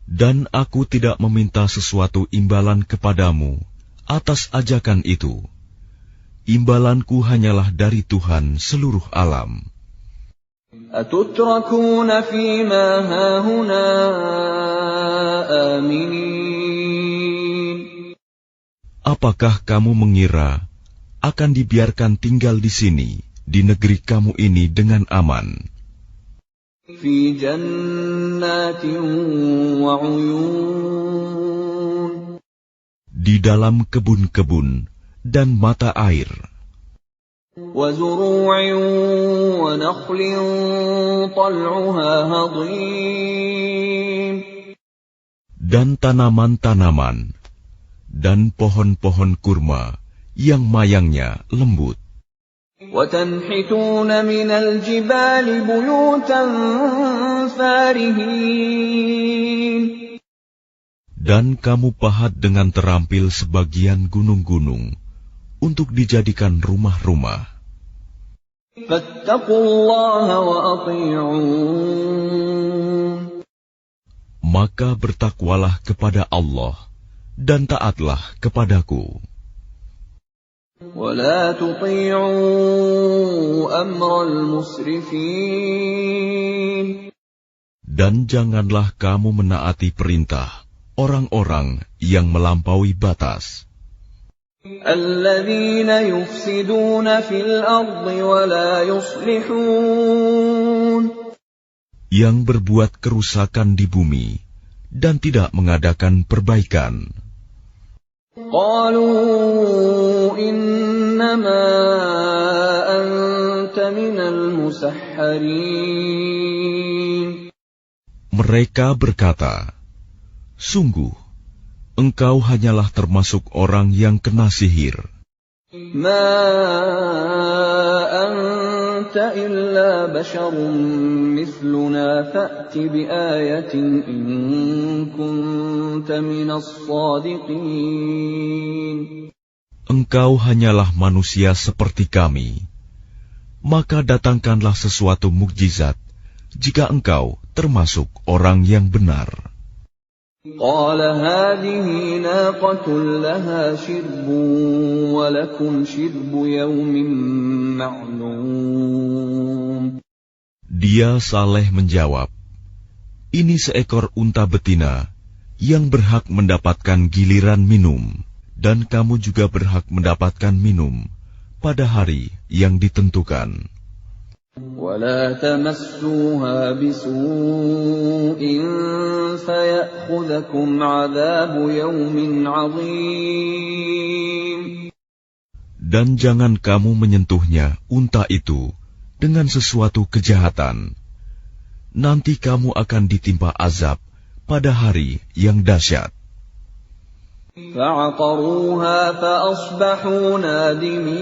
Dan aku tidak meminta sesuatu imbalan kepadamu atas ajakan itu. Imbalanku hanyalah dari Tuhan seluruh alam. أَتُتْرَكُونَ فِي مَا هَاهُنَا آمِنِينَ. Apakah kamu mengira akan dibiarkan tinggal di sini, di negeri kamu ini dengan aman? فِي جَنَّاتٍ وَعُيُونٍ. Di dalam kebun-kebun dan mata air. وَزُرُوعٍ وَنَخْلٍ طَلْعُهَا هَضِيمٌ. Dan tanaman-tanaman dan pohon-pohon kurma yang mayangnya lembut. وَتَنْحِتُونَ مِنَ الْجِبَالِ بُيُوتًا فَارِهِينَ. Dan kamu pahat dengan terampil sebagian gunung-gunung untuk dijadikan rumah-rumah. فَاتَّقُوا اللَّهَ وَأَطِيعُونِ. Maka bertakwalah kepada Allah dan taatlah kepadaku. وَلَا تُطِيعُوا أَمْرَ الْمُسْرِفِينَ. Dan janganlah kamu menaati perintah orang-orang yang melampaui batas. الَّذِينَ يُفْسِدُونَ فِي الْأَرْضِ وَلَا يُصْلِحُونَ. Yang berbuat kerusakan di bumi dan tidak mengadakan perbaikan. قَالُوا إِنَّمَا أَنْتَ مِنَ الْمُسَحَّرِينَ. Mereka berkata, "Sungguh, engkau hanyalah termasuk orang yang kena sihir. مَا أَنْتَ إِلَّا بَشَرٌ مِثْلُنَا فَأْتِ بِآيَةٍ إِن كُنْتَ مِنَ الصَّادِقِينَ. Engkau hanyalah manusia seperti kami. Maka datangkanlah sesuatu mukjizat jika engkau termasuk orang yang benar." قَالَ هَٰذِهِ نَاقَةٌ لَهَا شِرْبٌ وَلَكُمْ شِرْبُ يَوْمٍ مَّعْلُومٍ. Dia Saleh menjawab, "Ini seekor unta betina yang berhak mendapatkan giliran minum, dan kamu juga berhak mendapatkan minum pada hari yang ditentukan. وَلَا تَمَسُّوهَا بِسُوءٍ فَيَأْخُذَكُمْ عَذَابُ يَوْمٍ عَظِيمٍ. Dan jangan kamu menyentuhnya, unta itu, dengan sesuatu kejahatan. Nanti kamu akan ditimpa azab pada hari yang dahsyat. فَعَقَرُوهَا فَأَصْبَحُوا نَادِمِينَ.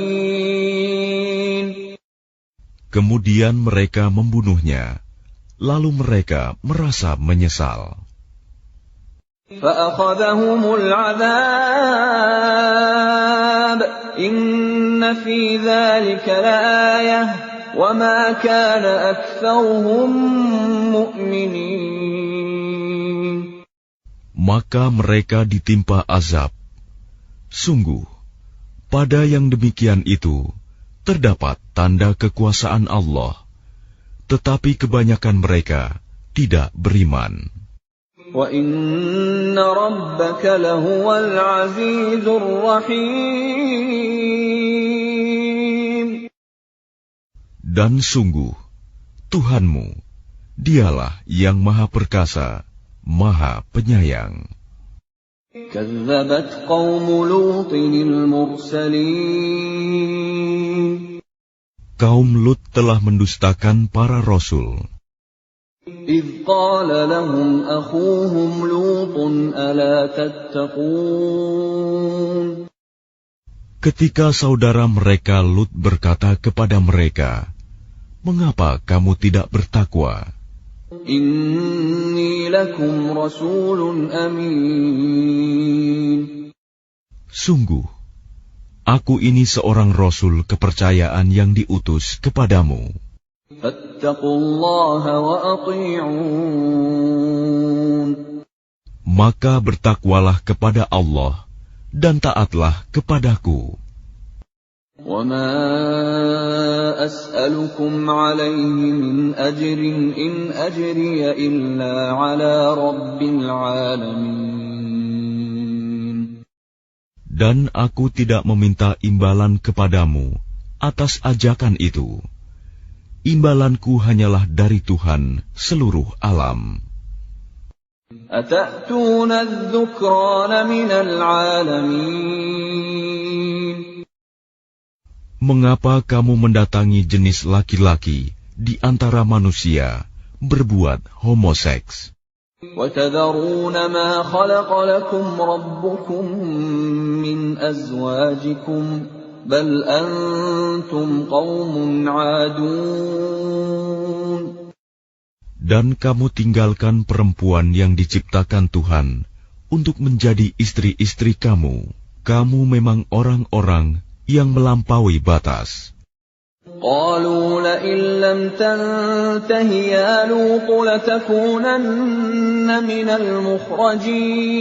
Kemudian mereka membunuhnya, lalu mereka merasa menyesal. فَأَخَذَهُمُ الْعَذَابُ إِنَّ فِي ذَلِكَ لَآيَةً وَمَا كَانَ أَكْثَرُهُم مُؤْمِنِينَ. Maka mereka ditimpa azab. Sungguh, pada yang demikian itu terdapat tanda kekuasaan Allah, tetapi kebanyakan mereka tidak beriman. وَإِنَّ رَبَّكَ لَهُوَ الْعَزِيزُ الرَّحِيمُ. Dan sungguh, Tuhanmu, dialah yang Maha Perkasa, Maha Penyayang. كَذَّبَتْ قَوْمُ لُوطٍ الْمُرْسَلِينَ. Kaum Lut telah mendustakan para rasul. إِذْ قَالَ لَهُمْ أَخُوهُمْ لُوطٌ أَلَا تَتَّقُونَ. Ketika saudara mereka Lut berkata kepada mereka, "Mengapa kamu tidak bertakwa? إِنِّي لَكُمْ رَسُولٌ أَمِينٌ. Sungguh, aku ini seorang rasul kepercayaan yang diutus kepadamu. فَاتَّقُوا اللَّهَ وَأَطِيعُونِ. Maka bertakwalah kepada Allah dan taatlah kepadaku. وَمَا أَسْأَلُكُمْ عَلَيْهِ مِنْ أَجْرٍ إِنْ أَجْرِيَ إِلَّا عَلَى رَبِّ الْعَالَمِينَ. Dan aku tidak meminta imbalan kepadamu atas ajakan itu. Imbalanku hanyalah dari Tuhan seluruh alam. أَتَأْتُونَ الذُّكْرَانَ مِنَ الْعَالَمِينَ. Mengapa kamu mendatangi jenis laki-laki di antara manusia berbuat homoseks? وَتَذَرُونَ مَا خَلَقَ لَكُمْ رَبُّكُم مِّنْ أَزْوَاجِكُمْ بَلْ أَنْتُمْ قَوْمٌ عَادُونَ. Dan kamu tinggalkan perempuan yang diciptakan Tuhan untuk menjadi istri-istri kamu. Kamu memang orang-orang yang melampaui batas. قالوا لئن لم تنته يا لوط لتكونن من المخرجين.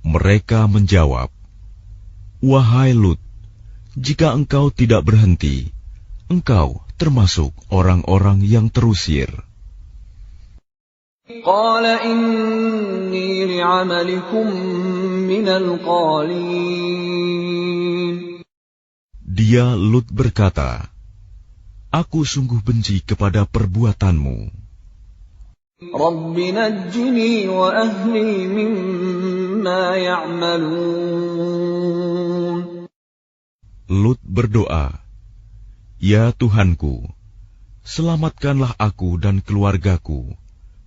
Mereka menjawab, "Wahai Lut, jika engkau tidak berhenti, engkau termasuk orang-orang yang terusir." قال إني لعملكم من القالين. Dia Lut berkata, "Aku sungguh benci kepada perbuatanmu. رب نجني وأهلي مما يعملون. Lut berdoa, "Ya Tuhanku, selamatkanlah aku dan keluargaku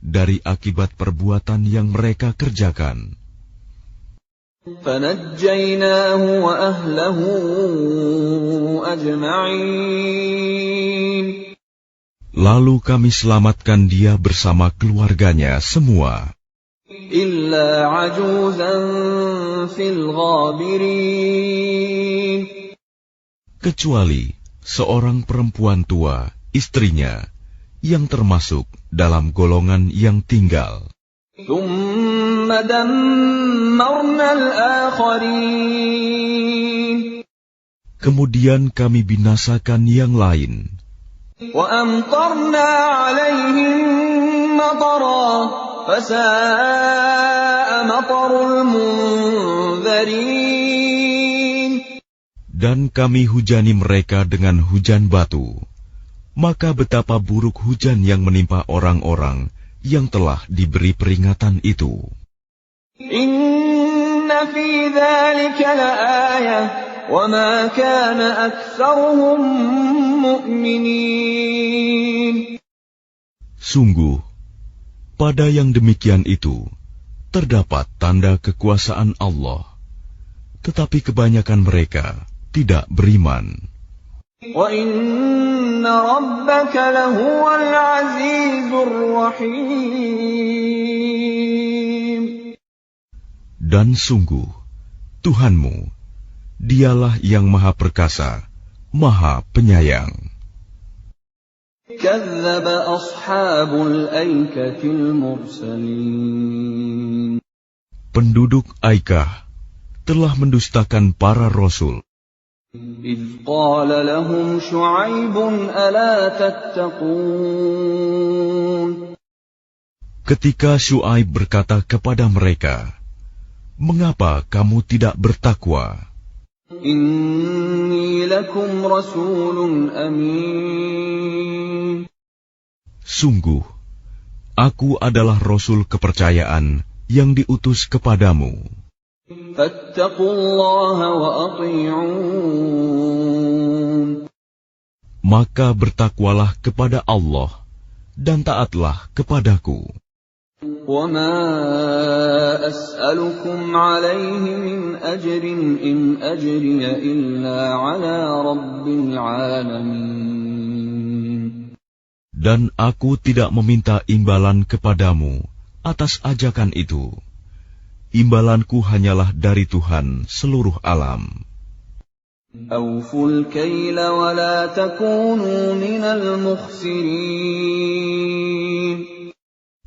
dari akibat perbuatan yang mereka kerjakan." فنجيناه وأهله أجمعين. Lalu kami selamatkan dia bersama keluarganya semua. إلا عجوزا في الغابرين. Kecuali seorang perempuan tua, istrinya, yang termasuk dalam golongan yang tinggal. ثم دمرنا الآخرين. Kemudian kami binasakan yang lain. وأمطرنا عليهم مطرا فساء مطر المنذرين. Dan kami hujani mereka dengan hujan batu. Maka betapa buruk hujan yang menimpa orang-orang yang telah diberi peringatan itu. إن في ذلك لآية وما كان أكثرهم مؤمنين. Sungguh, pada yang demikian itu terdapat tanda kekuasaan Allah, tetapi kebanyakan mereka tidak beriman. وَإِنَّ رَبَّكَ لَهُوَ الْعَزِيزُ الرَّحِيمُ. Dan sungguh, Tuhanmu, dialah yang Maha Perkasa, Maha Penyayang. كَذَّبَ أَصْحَابُ الْأَيْكَةِ الْمُرْسَلِينَ. Penduduk Aikah telah mendustakan para rasul. إِذْ قَالَ لَهُمْ شُعَيْبٌ أَلَا تَتَّقُونَ. Ketika Syuaib berkata kepada mereka, "Mengapa kamu tidak bertakwa? إِنِّي لَكُمْ رَسُولٌ أَمِينٌ. Sungguh, aku adalah rasul kepercayaan yang diutus kepadamu. فَاتَّقُوا اللَّهَ وَأَطِيعُونِ. Maka bertakwalah kepada Allah dan taatlah kepadaku. وَمَا أَسْأَلُكُمْ عَلَيْهِ مِنْ أَجْرٍ إِنْ أَجْرِيَ إِلَّا عَلَى رَبِّ الْعَالَمِينَ. Dan aku tidak meminta imbalan kepadamu atas ajakan itu. Imbalanku hanyalah dari Tuhan seluruh alam. أَوْفُوا الْكَيْلَ وَلَا تَكُونُوا مِنَ الْمُخْسِرِينَ.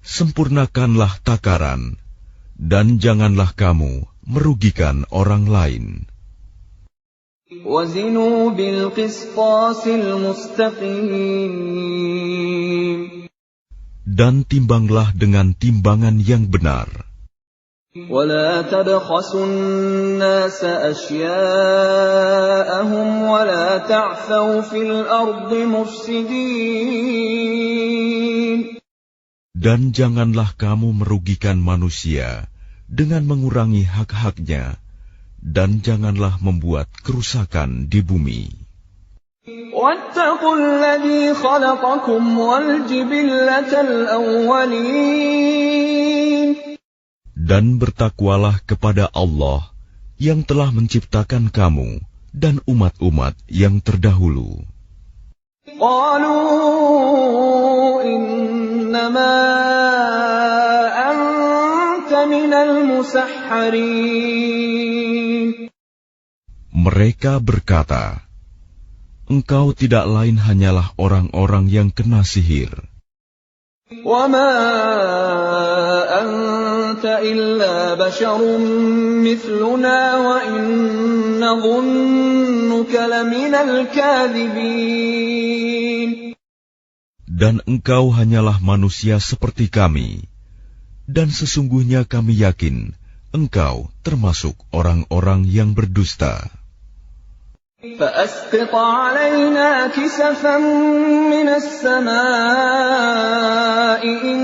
Sempurnakanlah takaran, dan janganlah kamu merugikan orang lain. وَزِنُوا بِالْقِسْطَاسِ الْمُسْتَقِيمِ. Dan timbanglah dengan timbangan yang benar. وَلَا تَبْخَسُوا النَّاسَ أَشْيَاءَهُمْ وَلَا تَعْثَوْا فِي الْأَرْضِ مُفْسِدِينَ. Dan janganlah kamu merugikan manusia dengan mengurangi hak-haknya, dan janganlah membuat kerusakan di bumi. وَاتَّقُوا الَّذِي خَلَقَكُمْ وَالْجِبِلَّةَ الْأَوَّلِينَ. Dan bertakwalah kepada Allah yang telah menciptakan kamu dan umat-umat yang terdahulu. قَالُوا إِنَّمَا أَنْتَ مِنَ الْمُسَحَّرِينَ. Mereka berkata, "Engkau tidak lain hanyalah orang-orang yang kena sihir. وَمَا أَنْتَ إِلَّا بَشَرٌ مِثْلُنَا وَإِنْ نَظُنُّكَ لَمِنَ الْكَاذِبِينَ. Dan engkau hanyalah manusia seperti kami, dan sesungguhnya kami yakin engkau termasuk orang-orang yang berdusta. فَأَسْقِطْ عَلَيْنَا كِسَفًا مِنَ السَّمَاءِ إِن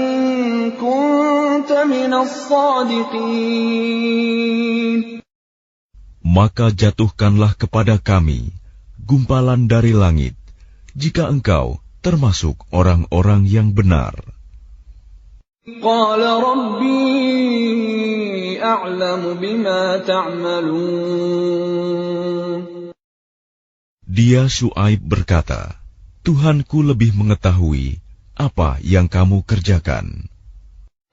كُنتَ مِنَ الصَّادِقِينَ. Maka jatuhkanlah kepada kami gumpalan dari langit, jika engkau termasuk orang-orang yang benar. قَالَ رَبِّي أَعْلَمُ بِمَا تَعْمَلُونَ. Dia Syuaib berkata, Tuhanku lebih mengetahui apa yang kamu kerjakan.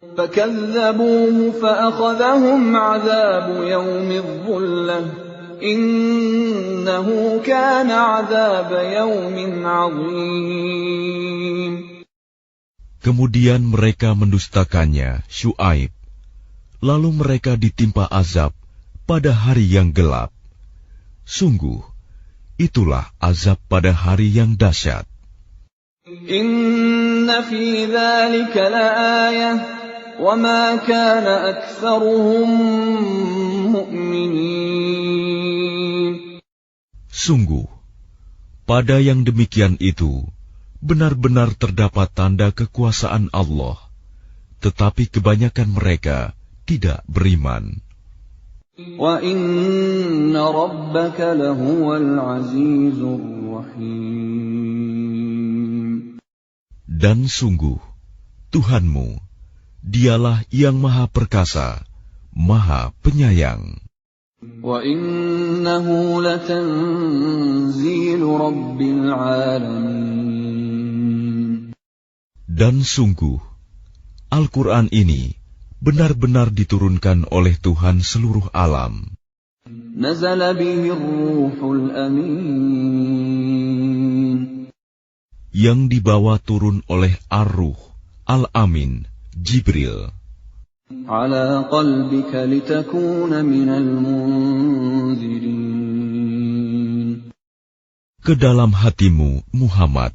فَكَذَّبُوهُ فَأَخَذَهُمْ عَذَابُ يَوْمِ الظُّلَّةِ إِنَّهُ كَانَ عَذَابَ يَوْمٍ عَظِيمٍ. Kemudian mereka mendustakannya, Syuaib. Lalu mereka ditimpa azab pada hari yang gelap. Sungguh, itulah azab pada hari yang dahsyat. Inna fi dzalika laayah wa ma kana aktsaruhum mu'minin. Sungguh, pada yang demikian itu benar-benar terdapat tanda kekuasaan Allah, tetapi kebanyakan mereka tidak beriman. وَإِنَّ رَبَّكَ لَهُوَ الْعَزِيزُ الرَّحِيمُ. Dan sungguh, Tuhanmu, Dialah yang Maha Perkasa, Maha Penyayang. وَإِنَّهُ لَتَنزِيلُ رَبِّ الْعَالَمِينَ. Dan sungguh, Al-Quran ini benar-benar diturunkan oleh Tuhan seluruh alam. نَزَلَ بِهِ الرُّوحُ الْأَمِينُ. Yang dibawa turun oleh Ar-Ruh, Al-Amin, Jibril. عَلَى قَلْبِكَ لِتَكُونَ مِنَ الْمُنذِرِينَ. Ke dalam hatimu, Muhammad,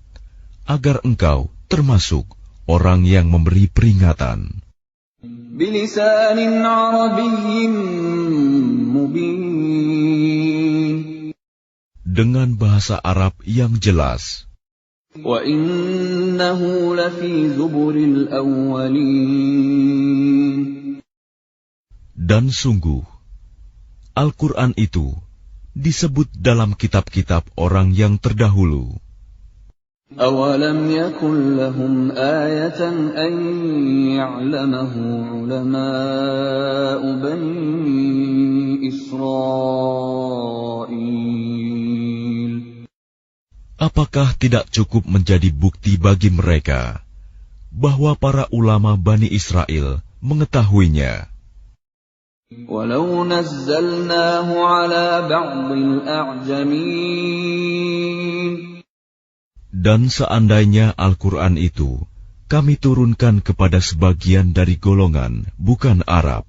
agar engkau termasuk orang yang memberi peringatan. بِلِسَانٍ عَرَبِيٍّ مُبِينٍ. Dengan bahasa Arab yang jelas. وَإِنَّهُ لَفِي زُبُرِ الْأَوَّلِينَ. Dan sungguh, Al-Quran itu disebut dalam kitab-kitab orang yang terdahulu. أَوَلَمْ يَكُنْ لَهُمْ آيَةً أَنْ يَعْلَمَهُ عُلَمَاءُ بَنِي إِسْرَائِيلَ. Apakah tidak cukup menjadi bukti bagi mereka bahwa para ulama Bani Israel mengetahuinya? وَلَوْ نَزَّلْنَاهُ عَلَى بَعْضِ الْأَعْجَمِينَ. Dan seandainya Al-Quran itu kami turunkan kepada sebagian dari golongan bukan Arab,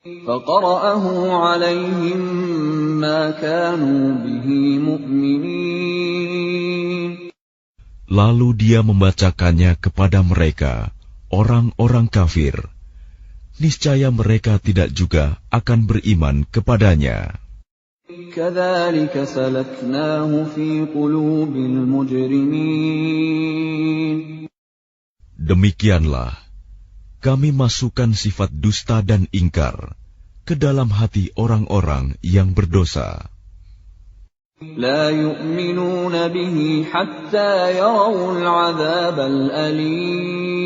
فَقَرَأَهُ عَلَيْهِمْ مَا كَانُوا بِهِ مُؤْمِنِينَ. lalu dia membacakannya kepada mereka, orang-orang kafir, niscaya mereka tidak juga akan beriman kepadanya. كَذَلِكَ سَلَكْنَاهُ فِي قُلُوبِ الْمُجْرِمِينَ. Demikianlah kami masukkan sifat dusta dan ingkar ke dalam hati orang-orang yang berdosa. لَا يُؤْمِنُونَ بِهِ حَتَّى يَرَوُا الْعَذَابَ الْأَلِيمَ.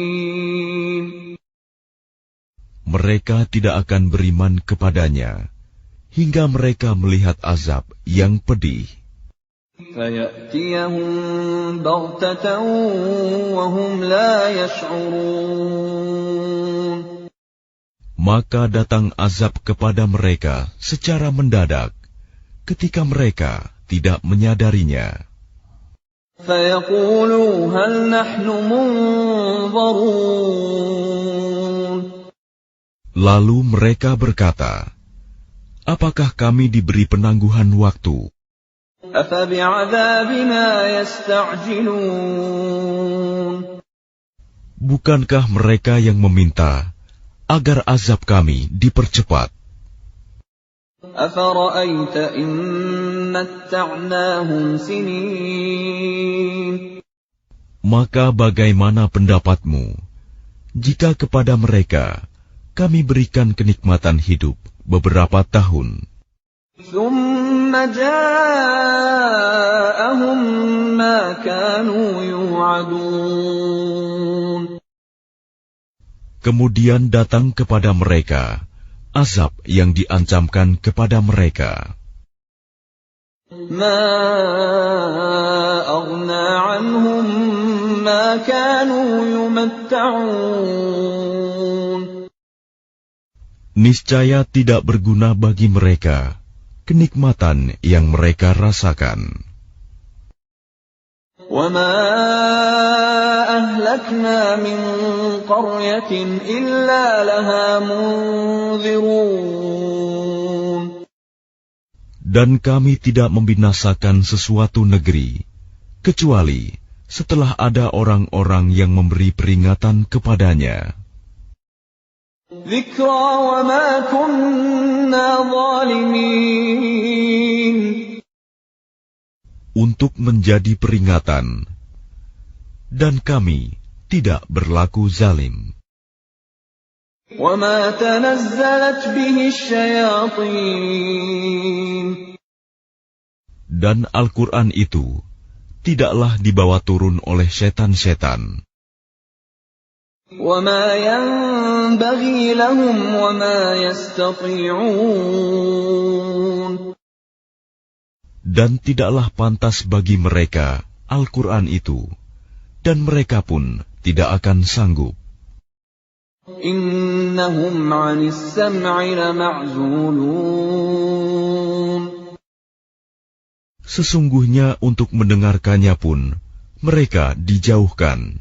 Mereka tidak akan beriman kepadanya hingga mereka melihat azab yang pedih. فَيَأْتِيَهُم بَغْتَةً وَهُمْ لَا يَشْعُرُونَ. Maka datang azab kepada mereka secara mendadak, ketika mereka tidak menyadarinya. فَيَقُولُوا هَلْ نَحْنُ مُنظَرُونَ. Lalu mereka berkata, apakah kami diberi penangguhan waktu? أَفَبِعَذَابِنَا يَسْتَعْجِلُونَ. Bukankah mereka yang meminta agar azab kami dipercepat? أَفَرَأَيْتَ إِن مَّتَّعْنَاهُمْ سِنِينَ. Maka bagaimana pendapatmu jika kepada mereka kami berikan kenikmatan hidup beberapa tahun? ثُمَّ جَاءَهُم مَّا كَانُوا يُوعَدُونَ. Kemudian datang kepada mereka azab yang diancamkan kepada mereka. مَا أَغْنَىٰ عَنْهُم مَّا كَانُوا يُمَتَّعُونَ. Niscaya tidak berguna bagi mereka kenikmatan yang mereka rasakan. وَمَا أَهْلَكْنَا مِنْ قَرْيَةٍ إِلَّا لَهَا مُنذِرُونَ. Dan kami tidak membinasakan sesuatu negeri, kecuali setelah ada orang-orang yang memberi peringatan kepadanya. ذِكْرَى وَمَا كُنَّا ظَالِمِينَ. Untuk menjadi peringatan, dan kami tidak berlaku zalim. وَمَا تَنَزَّلَتْ بِهِ الشَّيَاطِينُ Dan Al-Quran itu tidaklah dibawa turun oleh setan-setan. وَمَا يَنبَغِي لَهُمْ وَمَا يَسْتَطِيعُونَ Dan tidaklah pantas bagi mereka Al-Quran itu, dan mereka pun tidak akan sanggup. إِنَّهُمْ عَنِ السَّمْعِ لَمَعْزُولُونَ Sesungguhnya untuk mendengarkannya pun mereka dijauhkan.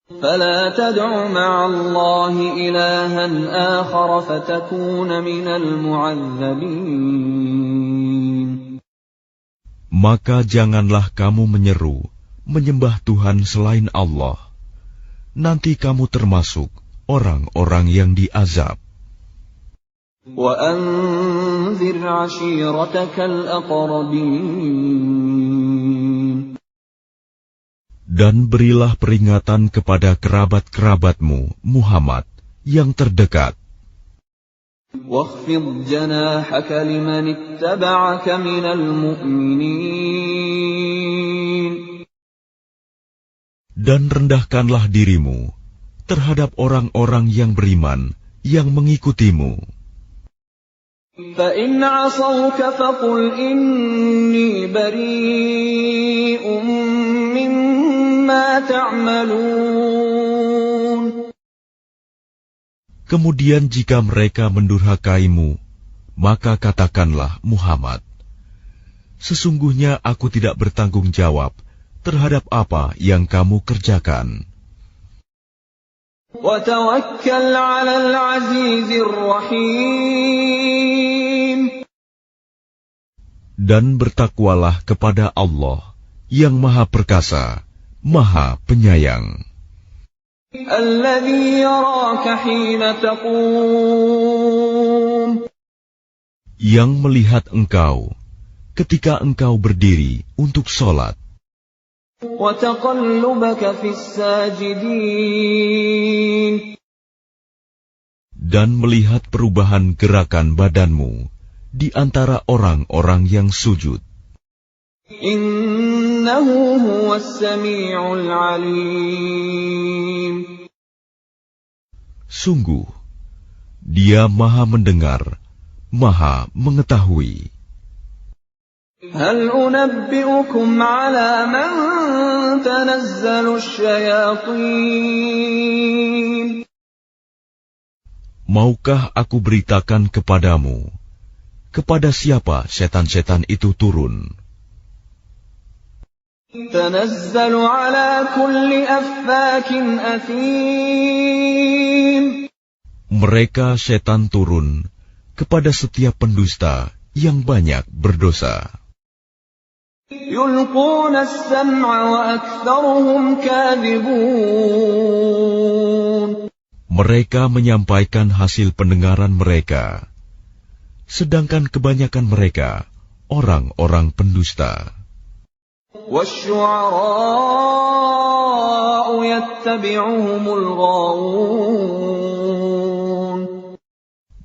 فَلَا تَدْعُ مَعَ اللَّهِ إِلَٰهًا آخَرَ فَتَكُونَ مِنَ الْمُعَذَّبِينَ Maka janganlah kamu menyembah Tuhan selain Allah. Nanti kamu termasuk orang-orang yang diazab. وَأَنذِرْ عَشِيرَتَكَ الْأَقْرَبِينَ Dan berilah peringatan kepada kerabat-kerabatmu, Muhammad, yang terdekat. وَاخْفِضْ جَنَاحَكَ لِمَنِ اتَّبَعَكَ مِنَ الْمُؤْمِنِينَ Dan rendahkanlah dirimu terhadap orang-orang yang beriman, yang mengikutimu. فَإِنْ عَصَوْكَ فَقُلْ إِنِّي بَرِيءٌ مِّمَّا تَعْمَلُونَ Kemudian jika mereka mendurhakaimu, maka katakanlah, Muhammad, sesungguhnya aku tidak bertanggung jawab terhadap apa yang kamu kerjakan. وَتَوَكَّلْ عَلَى الْعَزِيزِ الرَّحِيمِ Dan bertakwalah kepada Allah yang Maha Perkasa, Maha Penyayang. الَّذِي يَرَاكَ حِينَ تَقُومُ Yang melihat engkau ketika engkau berdiri untuk sholat. وَتَقَلُّبَكَ فِي السَّاجِدِينَ Dan melihat perubahan gerakan badanmu di antara orang-orang yang sujud. Innahu huwas sami'ul 'alim. Sungguh, Dia Maha mendengar, Maha mengetahui. Hal unabbi'ukum 'ala man tanazzalu asyayatin? Maukah aku beritakan kepadamu, kepada siapa setan-setan itu turun? Tanazzalu 'ala kulli affakin athim. Mereka setan turun kepada setiap pendusta yang banyak berdosa. Yulquna as-sam'a wa aktharuhum kadhibun. Mereka menyampaikan hasil pendengaran mereka, sedangkan kebanyakan mereka orang-orang pendusta. وَالشُّعَرَاءُ يَتَّبِعُهُمُ الْغَاوُونَ.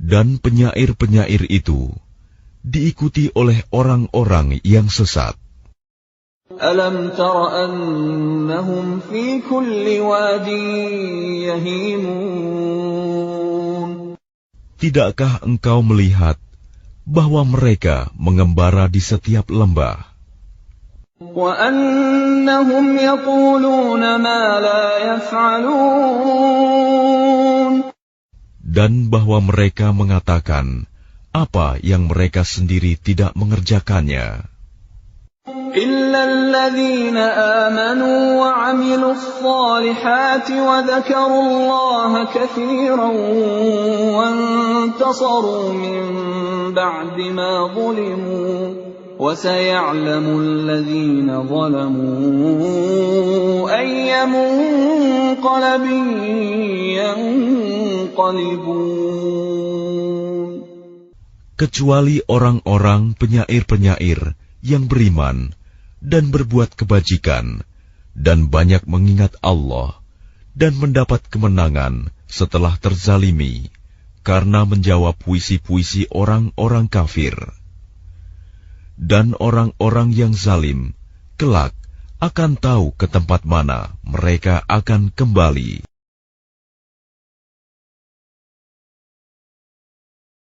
Dan penyair-penyair itu diikuti oleh orang-orang yang sesat. أَلَمْ تَرَ أَنَّهُمْ فِي كُلِّ وَادٍ يَهِيمُونَ. Tidakkah engkau melihat bahwa mereka mengembara di setiap lembah? وَأَنَّهُمْ يَقُولُونَ مَا لَا يَفْعَلُونَ. Dan bahwa mereka mengatakan apa yang mereka sendiri tidak mengerjakannya. إِلَّا الَّذِينَ آمَنُوا وَعَمِلُوا الصَّالِحَاتِ وَذَكَرُوا اللَّهَ كَثِيرًا وَانتَصَرُوا مِن بَعْدِ مَا ظُلِمُوا وَسَيَعْلَمُ الَّذِينَ ظَلَمُوا أَيَّ مُنقَلَبٍ يَنقَلِبُونَ. Kecuali orang-orang penyair-penyair yang beriman dan berbuat kebajikan dan banyak mengingat Allah dan mendapat kemenangan setelah terzalimi karena menjawab puisi-puisi orang-orang kafir. Dan orang-orang yang zalim kelak akan tahu ke tempat mana mereka akan kembali.